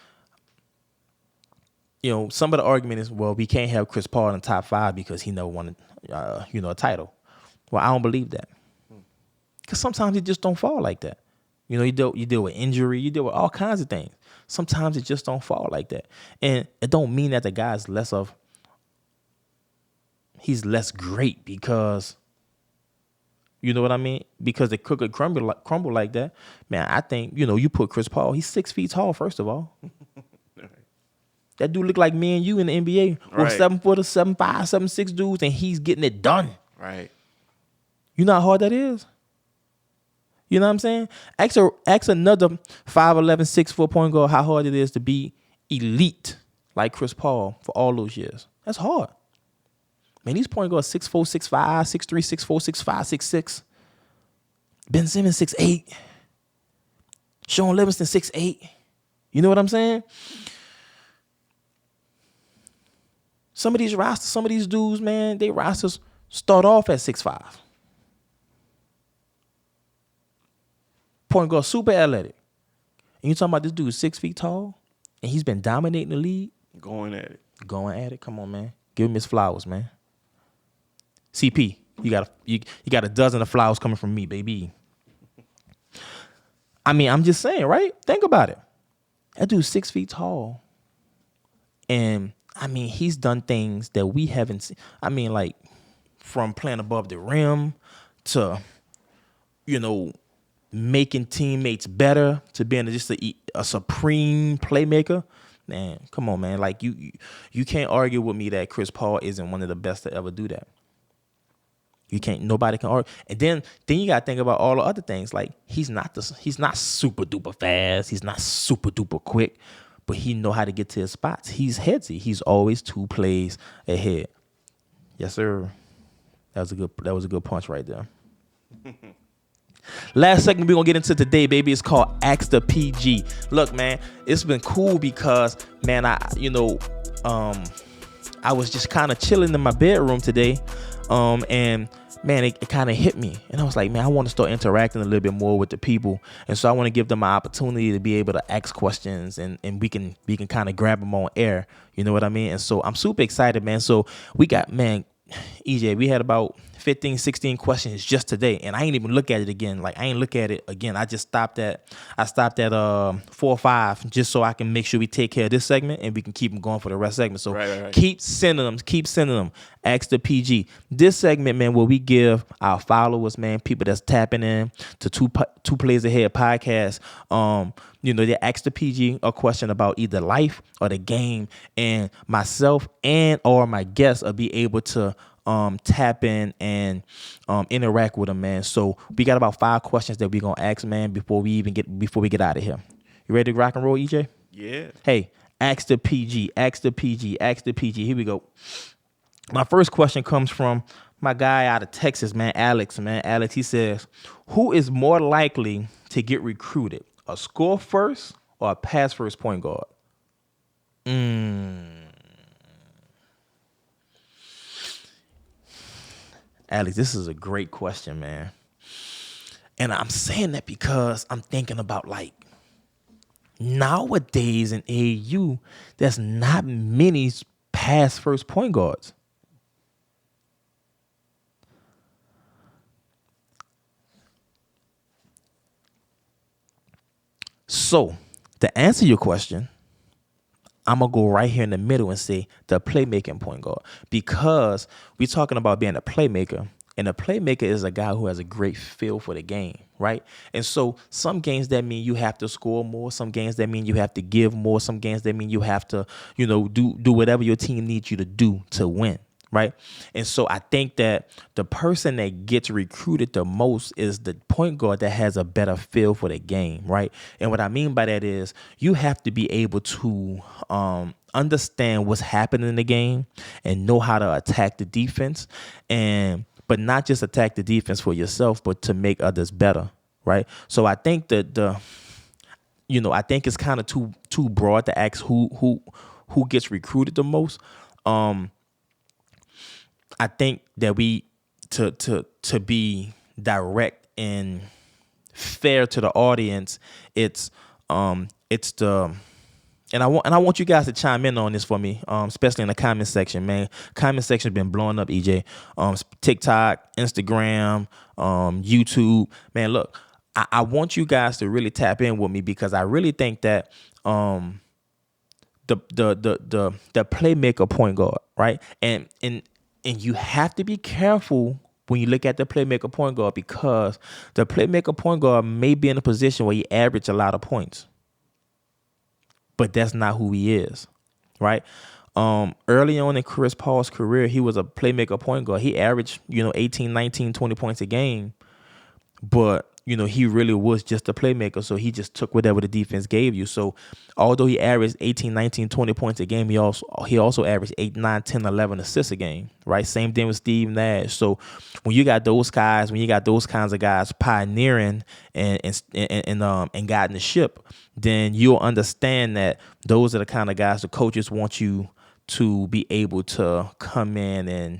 Speaker 1: some of the argument is, well, we can't have Chris Paul in the top 5 because he never won a title. Well, I don't believe that. Because sometimes it just don't fall like that. You deal with injury, you deal with all kinds of things. Sometimes it just don't fall like that. And it don't mean that the guy's he's less great because You know what I mean? Because the cookie crumble like that. Man, I think, you put Chris Paul, he's 6 feet tall, first of all. That dude look like me and you in the NBA. We're
Speaker 2: Right.
Speaker 1: 7-footers, 7'5", 7'6" dudes, and he's getting it done.
Speaker 2: Right.
Speaker 1: You know how hard that is? You know what I'm saying? Ask another 5'11", 6-foot point guard how hard it is to be elite like Chris Paul for all those years. That's hard. Man, these point guards 6'4", 6'5", 6'3", 6'4", 6'5", 6'6". Ben Simmons 6'8". Sean Livingston 6'8". You know what I'm saying? Some of these dudes, man, they rosters start off at 6'5". Point guard super athletic. And you talking about this dude 6 feet tall, and he's been dominating the league.
Speaker 2: Going at it. Come on,
Speaker 1: man. Give him his flowers, man. CP, you got a dozen of flowers coming from me, baby. I mean, I'm just saying, right? Think about it. That dude's 6 feet tall. And, I mean, he's done things that we haven't seen. I mean, like, from playing above the rim to, making teammates better to being just a supreme playmaker. Man, come on, man. Like, you can't argue with me that Chris Paul isn't one of the best to ever do that. Nobody can argue. And then you gotta think about all the other things. Like, he's not super duper fast. He's not super duper quick, but he know how to get to his spots. He's headsy. He's always 2 plays ahead. Yes, sir. That was a good punch right there. Last segment we're gonna get into today, baby, is called Ask the PG. Look, man, it's been cool because, man, I was just kind of chilling in my bedroom today, and man, it kind of hit me, and I was like, man, I want to start interacting a little bit more with the people, and so I want to give them an opportunity to be able to ask questions, and we can kind of grab them on air. You know what I mean? And so I'm super excited, man. So we got, man, EJ, we had about 15, 16 questions just today, and I ain't even look at it again. Like, I ain't look at it again. I stopped at 4 or 5 just so I can make sure we take care of this segment and we can keep them going for the rest of the segment. So
Speaker 2: right.
Speaker 1: Keep sending them. Ask the PG. This segment, man, where we give our followers, man, people that's tapping in to two Plays Ahead podcast, they ask the PG a question about either life or the game, and myself and or my guests will be able to tap in and interact with them, man. So we got about 5 questions that we're gonna ask, man, before we get out of here. You ready to rock and roll, EJ?
Speaker 2: Yeah.
Speaker 1: Hey, ask the PG. Here we go. My first question comes from my guy out of Texas, man, Alex. Alex, he says, who is more likely to get recruited, a score first or a pass first point guard? Alex, this is a great question, man. And I'm saying that because I'm thinking about, like, nowadays in AAU, there's not many pass first point guards. So, to answer your question, I'm going to go right here in the middle and say the playmaking point guard, because we're talking about being a playmaker, and a playmaker is a guy who has a great feel for the game, right? And so some games that mean you have to score more, some games that mean you have to give more, some games that mean you have to, do whatever your team needs you to do to win, right? And so I think that the person that gets recruited the most is the point guard that has a better feel for the game, right? And what I mean by that is you have to be able to understand what's happening in the game and know how to attack the defense, but not just attack the defense for yourself, but to make others better, right? So I think that I think it's kind of too broad to ask who gets recruited the most. I think that we to be direct and fair to the audience, it's the and I want you guys to chime in on this for me, especially in the comment section, man. Comment section been blowing up, EJ. TikTok, Instagram, YouTube, man. Look, I want you guys to really tap in with me, because I really think that the playmaker point guard, right, and you have to be careful when you look at the playmaker point guard, because the playmaker point guard may be in a position where he average a lot of points, but that's not who he is, right? Early on in Chris Paul's career, he was a playmaker point guard. He averaged, 18, 19, 20 points a game, but he really was just a playmaker, so he just took whatever the defense gave you. So although he averaged 18, 19, 20 points a game, he also averaged 8, 9, 10, 11 assists a game, right? Same thing with Steve Nash. So when you got those guys, when you got those kinds of guys pioneering and guiding the ship, then you'll understand that those are the kind of guys the coaches want you to be able to come in and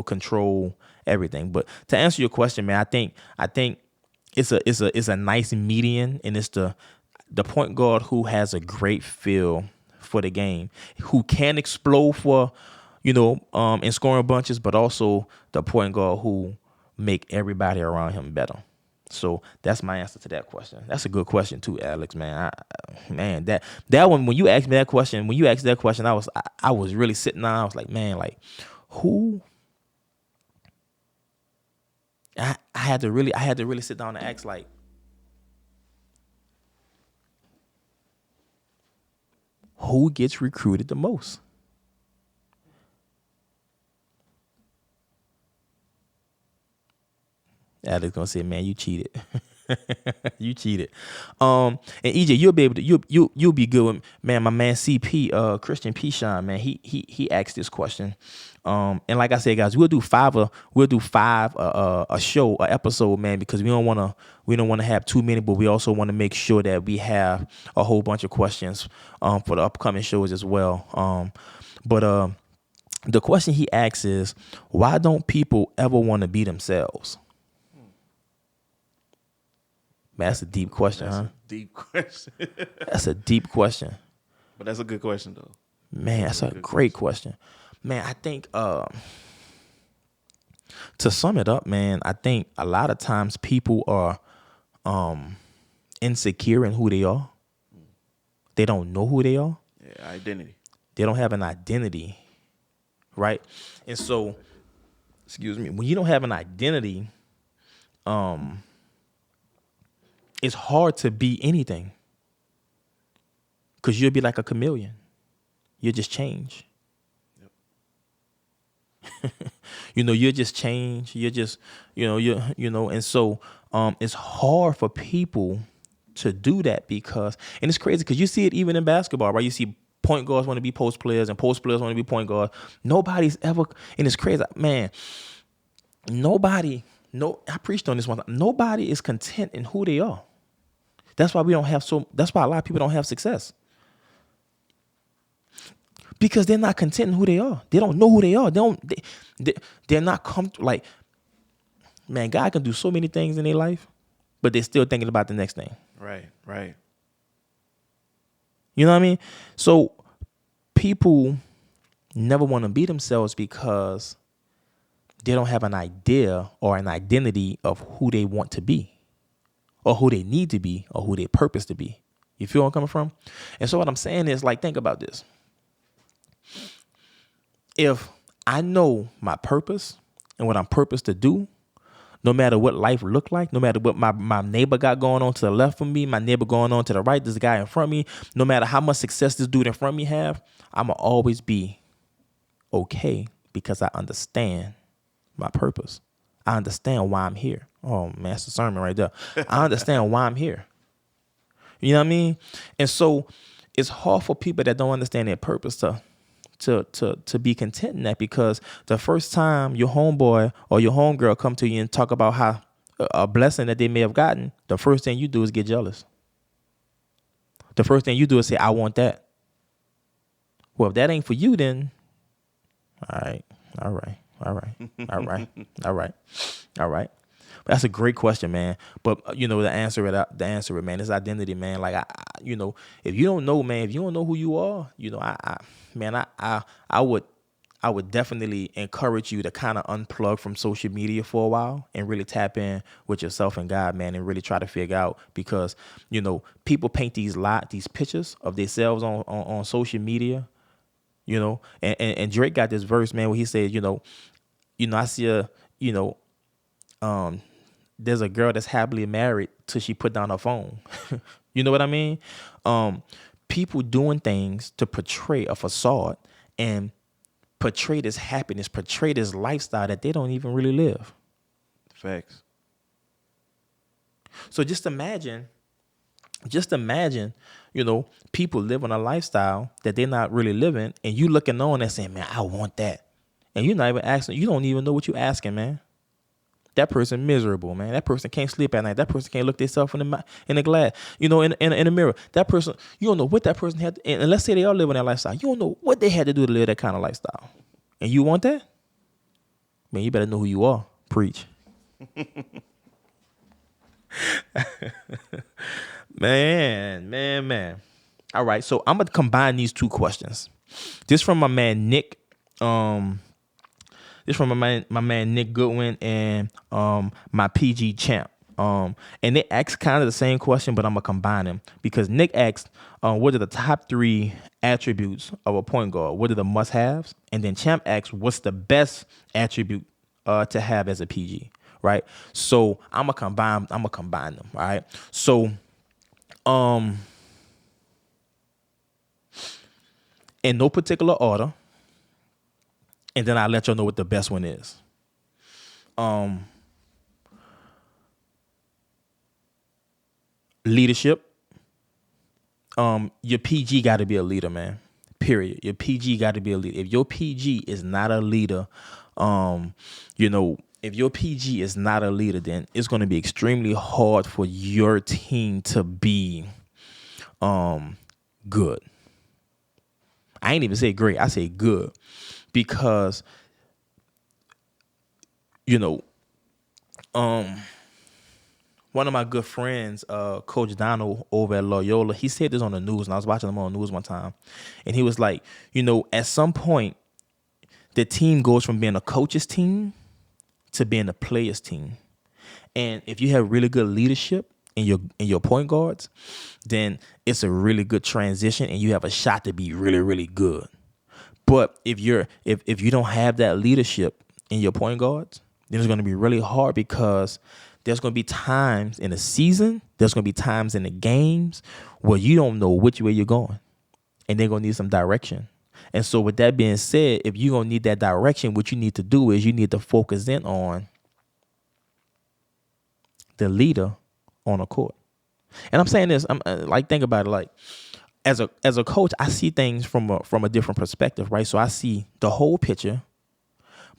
Speaker 1: control everything. But to answer your question, man, I think it's a nice median, and it's the point guard who has a great feel for the game, who can explode for in scoring bunches, but also the point guard who make everybody around him better. So that's my answer to that question. That's a good question too, Alex. Man, man, that one, when you asked me that question, I was really sitting down. I was like, man, like who? I had to really sit down and ask, like, who gets recruited the most? Alex gonna say, man, you cheated. You cheated. And EJ, you'll be able to you'll be good with, man. My man CP, Christian Pishon, man. He asked this question. And like I said, guys, we'll do five a show, a episode, man, because we don't want to have too many, but we also want to make sure that we have a whole bunch of questions for the upcoming shows as well. But the question he asks is, why don't people ever want to be themselves? Man, that's a deep question,
Speaker 2: That's
Speaker 1: huh?
Speaker 2: a deep question.
Speaker 1: That's a deep question.
Speaker 2: But that's a good question, though.
Speaker 1: Man, that's a great question. Man, I think to sum it up, man, I think a lot of times people are insecure in who they are. They don't know who they are.
Speaker 2: Yeah, identity.
Speaker 1: They don't have an identity, right? And so, excuse me, when you don't have an identity, it's hard to be anything, because you'll be like a chameleon. You'll just change. Yep. You'll just change. You're just, and so it's hard for people to do that, because, and it's crazy because you see it even in basketball, right? You see point guards want to be post players and post players want to be point guards. Nobody's ever, and it's crazy, man. I preached on this one time. Nobody is content in who they are. That's why that's why a lot of people don't have success. Because they're not content in who they are. They don't know who they are. They're not comfortable. Like, man, God can do so many things in their life, but they're still thinking about the next thing.
Speaker 2: Right.
Speaker 1: You know what I mean? So people never want to be themselves because they don't have an idea or an identity of who they want to be, or who they need to be, or who they purpose to be. You feel where I'm coming from? And so what I'm saying is, like, think about this. If I know my purpose and what I'm purposed to do, no matter what life look like, no matter what my neighbor got going on to the left of me, my neighbor going on to the right, this guy in front of me, no matter how much success this dude in front of me have, I'm going to always be okay, because I understand my purpose. I understand why I'm here. Oh, man, that's a sermon right there. I understand why I'm here. You know what I mean? And so it's hard for people that don't understand their purpose to be content in that, because the first time your homeboy or your homegirl come to you and talk about how a blessing that they may have gotten, the first thing you do is get jealous. The first thing you do is say, I want that. Well, if that ain't for you, then all right. But that's a great question, man. But the answer, man, is identity, man. Like, if you don't know, man, if you don't know who you are, I would definitely encourage you to kind of unplug from social media for a while and really tap in with yourself and God, man, and really try to figure out, because people paint these pictures of themselves on social media, and Drake got this verse, man, where he said, I see a, you know, um, there's a girl that's happily married till she put down her phone. You know what I mean? Um, People doing things to portray a facade and portray this happiness, portray this lifestyle that they don't even really live.
Speaker 2: Facts.
Speaker 1: So just imagine, people living a lifestyle that they're not really living, and you looking on and saying, man, I want that. And you're not even asking, you don't even know what you're asking, man. That person miserable, man. That person can't sleep at night. That person can't look themselves in the glass, in the mirror. That person, you don't know what that person had to, and let's say they are living that lifestyle. You don't know what they had to do to live that kind of lifestyle. And you want that? Man, you better know who you are. Preach. Man. All right, so I'm gonna combine these two questions. This from my man Nick. This from my man Nick Goodwin and my PG champ. And they asked kind of the same question, but I'm gonna combine them because Nick asked, what are the top 3 attributes of a point guard? What are the must-haves? And then Champ asked, what's the best attribute to have as a PG? Right. So I'm gonna combine them. All right. So in no particular order, and then I'll let y'all know what the best one is. Leadership. Your PG got to be a leader, man. Period. Your PG got to be a leader. If your PG is not a leader, if your PG is not a leader, then it's going to be extremely hard for your team to be good. I ain't even say great. I say good because, one of my good friends, Coach Donald over at Loyola, he said this on the news, and I was watching him on the news one time, and he was like, at some point, the team goes from being a coach's team to being a player's team. And if you have really good leadership in your point guards, then it's a really good transition, and you have a shot to be really, really good. But if you don't have that leadership in your point guards, then it's going to be really hard because there's going to be times in the season, there's going to be times in the games where you don't know which way you're going, and they're going to need some direction. And so with that being said, if you're going to need that direction, what you need to do is you need to focus in on the leader on a court. And I'm saying this, I'm like, think about it, like as a coach, I see things from a different perspective, right? So I see the whole picture.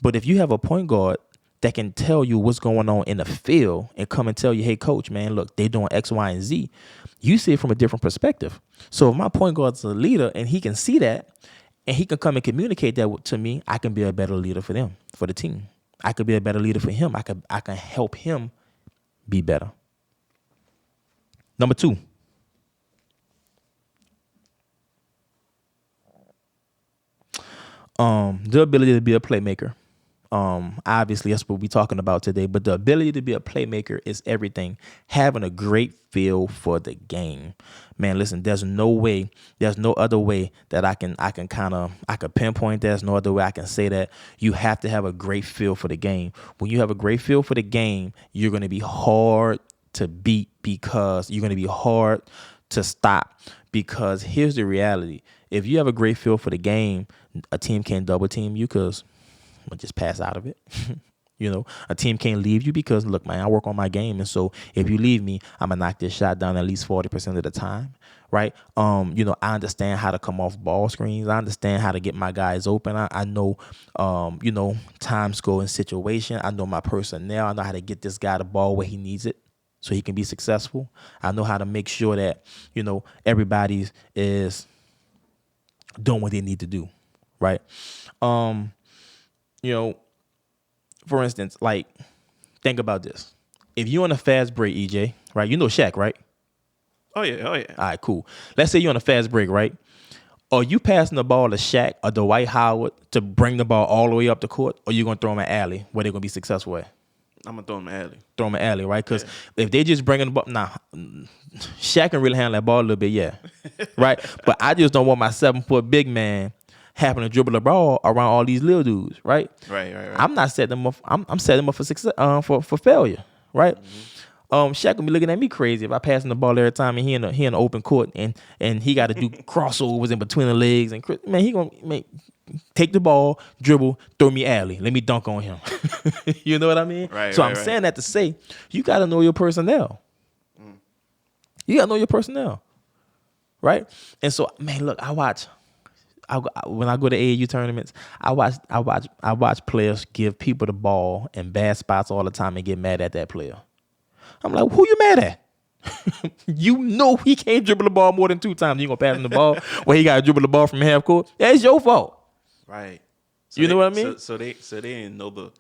Speaker 1: But if you have a point guard that can tell you what's going on in the field and come and tell you, hey, coach, man, look, they doing X, Y, and Z, you see it from a different perspective. So if my point guard's a leader and he can see that and he can come and communicate that to me, I can be a better leader for them, for the team. I could be a better leader for him. I can help him be better. Number 2. The ability to be a playmaker. Obviously that's what we're talking about today, but the ability to be a playmaker is everything. Having a great feel for the game. Man, listen, there's no other way that I can pinpoint. There's no other way I can say that. You have to have a great feel for the game. When you have a great feel for the game, you're going to be hard to beat because you're going to be hard to stop, because here's the reality. If you have a great feel for the game, a team can't double team you because I'll just pass out of it. A team can't leave you because, look, man, I work on my game. And so if you leave me, I'm going to knock this shot down at least 40% of the time, right? I understand how to come off ball screens. I understand how to get my guys open. I know, time scoring situation. I know my personnel. I know how to get this guy the ball where he needs it so he can be successful. I know how to make sure that, everybody is doing what they need to do, right? For instance, like, think about this. If you're on a fast break, EJ, right? You know Shaq, right?
Speaker 2: Oh, yeah.
Speaker 1: All right, cool. Let's say you're on a fast break, right? Are you passing the ball to Shaq or Dwight Howard to bring the ball all the way up the court, or you going to throw them an alley where they're going to be successful at?
Speaker 2: I'm going to throw them an alley.
Speaker 1: Throw them an alley, right? Because if they just bringing the ball, Shaq can really handle that ball a little bit, yeah. Right? But I just don't want my 7-foot big man happen to dribble the ball around all these little dudes, right?
Speaker 2: Right.
Speaker 1: I'm not setting them up. I'm setting them up for success, for failure, right? Shaq gonna be looking at me crazy if I pass him the ball every time and he in the open court and he got to do crossovers in between the legs and man, he gonna take the ball, dribble, throw me alley, let me dunk on him. You know what I mean?
Speaker 2: Right.
Speaker 1: So I'm saying that to say you got to know your personnel. You got to know your personnel, right? And so, man, look, when I go to AAU tournaments, I watch players give people the ball in bad spots all the time and get mad at that player. I'm like, who you mad at? You know he can't dribble the ball more than 2 times. You gonna pass him the ball where he got to dribble the ball from half court? That's your fault.
Speaker 2: Right.
Speaker 1: So you know what I mean?
Speaker 2: So they didn't know the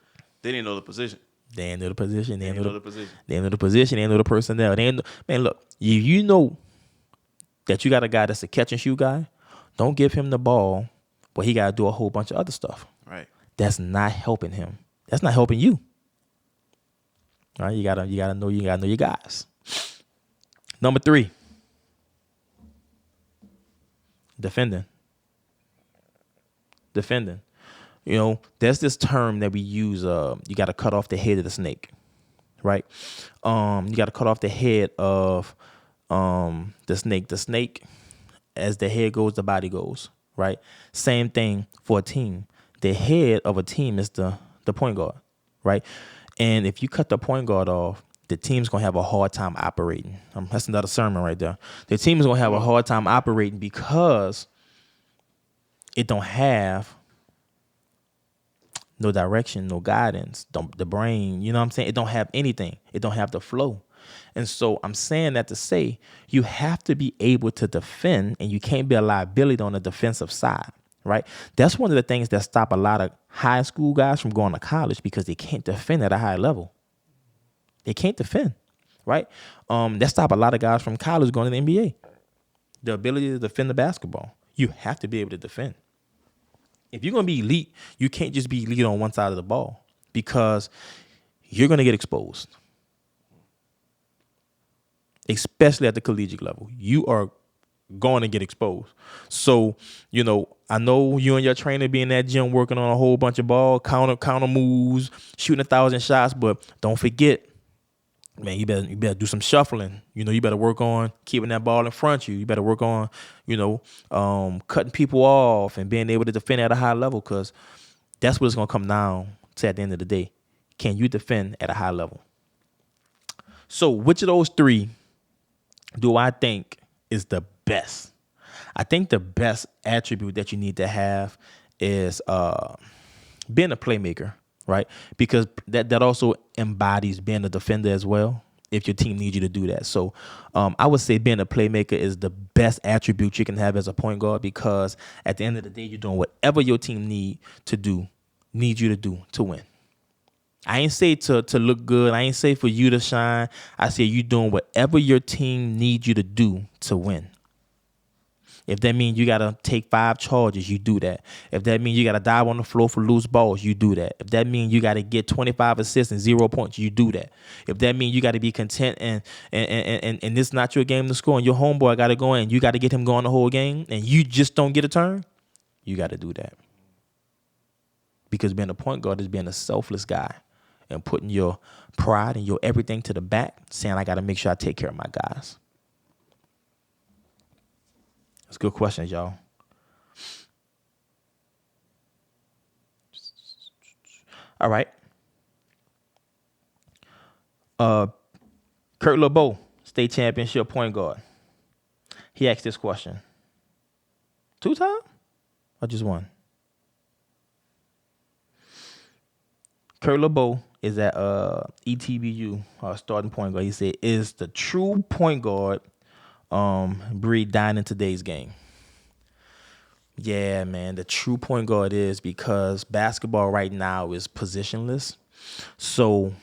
Speaker 2: position.
Speaker 1: They didn't know the position. They didn't know the
Speaker 2: position.
Speaker 1: They didn't know the position. They didn't know the personnel. Man, look, you know that you got a guy that's a catch and shoot guy. Don't give him the ball, but he got to do a whole bunch of other stuff.
Speaker 2: Right.
Speaker 1: That's not helping him. That's not helping you. All right, you gotta know your guys. Number 3, defending. You know, there's this term that we use. You got to cut off the head of the snake, right? You got to cut off the head of the snake. The snake, as the head goes, the body goes, right? Same thing for a team. The head of a team is the point guard, right? And if you cut the point guard off, the team's going to have a hard time operating. That's another sermon right there. The team is going to have a hard time operating because it don't have no direction, no guidance, the brain, you know what I'm saying? It don't have anything. It don't have the flow. And so I'm saying that to say you have to be able to defend, and you can't be a liability on the defensive side, right? That's one of the things that stop a lot of high school guys from going to college, because they can't defend at a high level. They can't defend, right? That stop a lot of guys from college going to the NBA. The ability to defend the basketball. You have to be able to defend. If you're going to be elite, you can't just be elite on one side of the ball, because you're going to get exposed. Especially at the collegiate level. You are going to get exposed. So, you know, I know you and your trainer be in that gym working on a whole bunch of ball, counter moves, shooting 1,000 shots, but don't forget, man, you better do some shuffling. You know, you better work on keeping that ball in front of you. You better work on, you know, cutting people off and being able to defend at a high level, because that's what it's going to come down to at the end of the day. Can you defend at a high level? So which of those 3 do I think is the best? I think the best attribute that you need to have is being a playmaker, right? Because that also embodies being a defender as well, if your team needs you to do that. So I would say being a playmaker is the best attribute you can have as a point guard, because at the end of the day, you're doing whatever your team needs you to do to win. I ain't say to look good. I ain't say for you to shine. I say you doing whatever your team needs you to do to win. If that means you got to take 5 charges, you do that. If that means you got to dive on the floor for loose balls, you do that. If that means you got to get 25 assists and 0 points, you do that. If that means you got to be content and it's not your game to score and your homeboy got to go in, you got to get him going the whole game and you just don't get a turn, you got to do that. Because being a point guard is being a selfless guy and putting your pride and your everything to the back, saying I got to make sure I take care of my guys. That's good questions, y'all. All right. Kurt LeBeau, state championship point guard. He asked this question. 2 times or just 1? Kurt LeBeau is at ETBU, starting point guard. He said, is the true point guard breed dying in today's game? Yeah, man, the true point guard is, because basketball right now is positionless. So,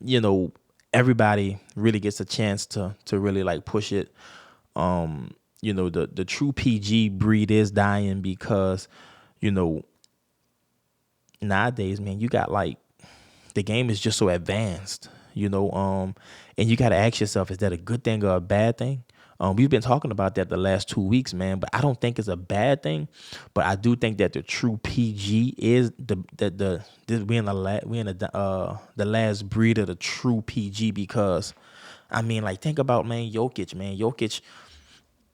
Speaker 1: you know, everybody really gets a chance to really like push it. You know, the true PG breed is dying because, you know, nowadays, man, you got like, the game is just so advanced, you know, and you got to ask yourself, is that a good thing or a bad thing? We've been talking about that the last 2 weeks, man, but I don't think it's a bad thing. But I do think that the true PG is we're in the last breed of the true PG, because I mean, like, think about, man, Jokic, man. Jokic,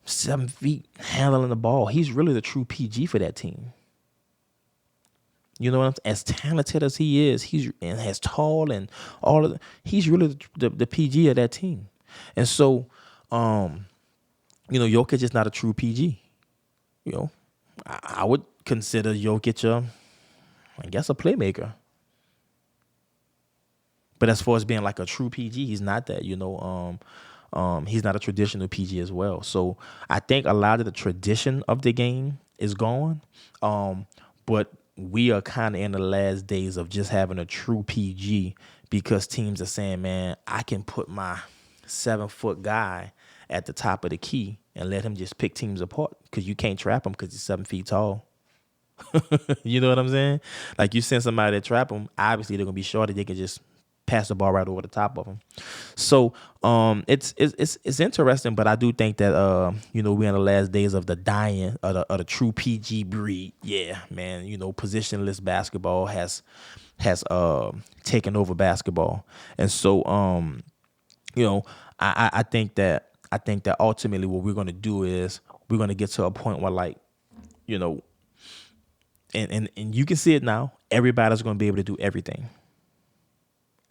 Speaker 1: 7 feet handling the ball. He's really the true PG for that team. You know what I'm saying? As talented as he is, he's and as tall and all of he's really the PG of that team. And so, Jokic is not a true PG. You know, I would consider Jokic I guess a playmaker. But as far as being like a true PG, he's not that, he's not a traditional PG as well. So I think a lot of the tradition of the game is gone. But we are kind of in the last days of just having a true PG, because teams are saying, man, I can put my 7-foot guy at the top of the key and let him just pick teams apart, because you can't trap him because he's 7 feet tall. You know what I'm saying? Like, you send somebody to trap him, obviously they're going to be shorter. They can just pass the ball right over the top of him. So it's interesting, but I do think that we're in the last days of the dying of the true PG breed. Yeah, man. Positionless basketball has taken over basketball, and so I think that ultimately what we're going to do is we're going to get to a point where, like, and you can see it now. Everybody's going to be able to do everything.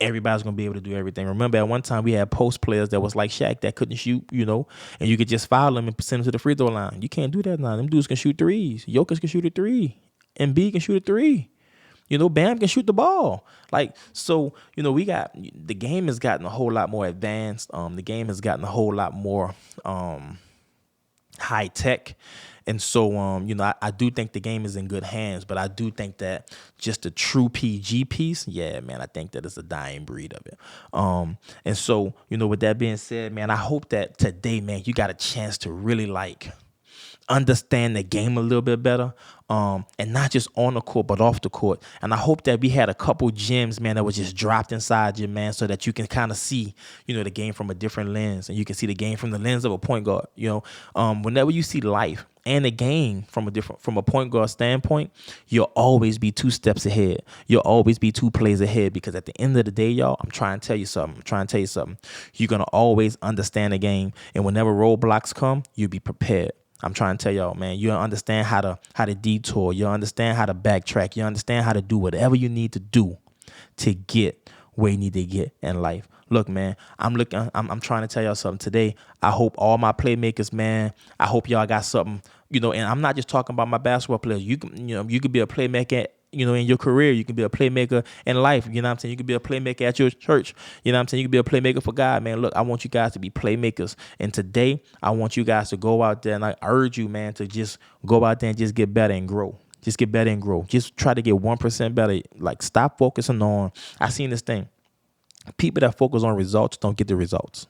Speaker 1: Everybody's going to be able to do everything. Remember, at one time we had post players that was like Shaq that couldn't shoot, and you could just foul them and send them to the free throw line. You can't do that now. Them dudes can shoot threes. Jokic can shoot a three. Embiid can shoot a three. Bam can shoot the ball. Like, so, the game has gotten a whole lot more advanced. The game has gotten a whole lot more high tech. And so, I do think the game is in good hands, but I do think that just the true PG piece, yeah, man, I think that it's a dying breed of it. And so, with that being said, man, I hope that today, man, you got a chance to really, like, understand the game a little bit better, and not just on the court, but off the court. And I hope that we had a couple gems, man, that was just dropped inside you, man, so that you can kind of see, the game from a different lens, and you can see the game from the lens of a point guard. Whenever you see life and the game from a point guard standpoint, you'll always be 2 steps ahead. You'll always be 2 plays ahead, because at the end of the day, y'all, I'm trying to tell you something. You're going to always understand the game, and whenever roadblocks come, you'll be prepared. I'm trying to tell y'all, man, you'll understand how to detour. You'll understand how to backtrack. You understand how to do whatever you need to do to get where you need to get in life. Look, man, I'm trying to tell y'all something today. I hope all my playmakers, man, I hope y'all got something, and I'm not just talking about my basketball players. You could be a playmaker, in your career. You can be a playmaker in life. You know what I'm saying? You can be a playmaker at your church. You know what I'm saying? You can be a playmaker for God, man. Look, I want you guys to be playmakers. And today, I want you guys to go out there, and I urge you, man, to just go out there and just get better and grow. Just get better and grow. Just try to get 1% better. Like, stop focusing on, I seen this thing. People that focus on results don't get the results.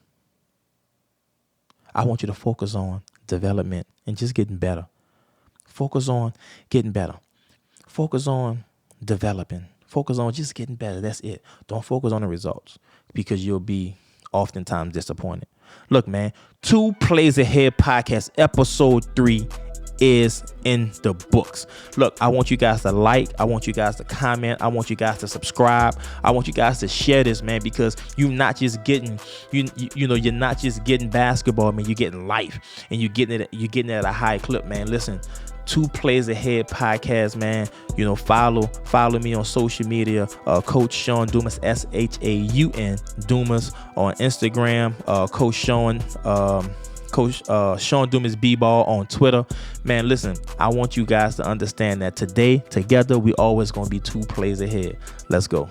Speaker 1: I want you to focus on development and just getting better. Focus on getting better. Focus on developing. Focus on just getting better. That's it. Don't focus on the results, because you'll be oftentimes disappointed. Look, man, 2 Plays Ahead podcast, episode 3 is in the books. Look, I want you guys to like. I want you guys to comment. I want you guys to subscribe. I want you guys to share this, man, because you're not just getting, you're not just getting basketball, man. You're getting life, and you're getting it at a high clip, man. Listen. 2 Plays Ahead podcast, man. Follow me on social media. Coach Sean Dumas, SHAUN Dumas on Instagram. Coach Sean Dumas B-Ball on Twitter. Man, listen, I want you guys to understand that today, together, we always gonna be 2 plays ahead. Let's go.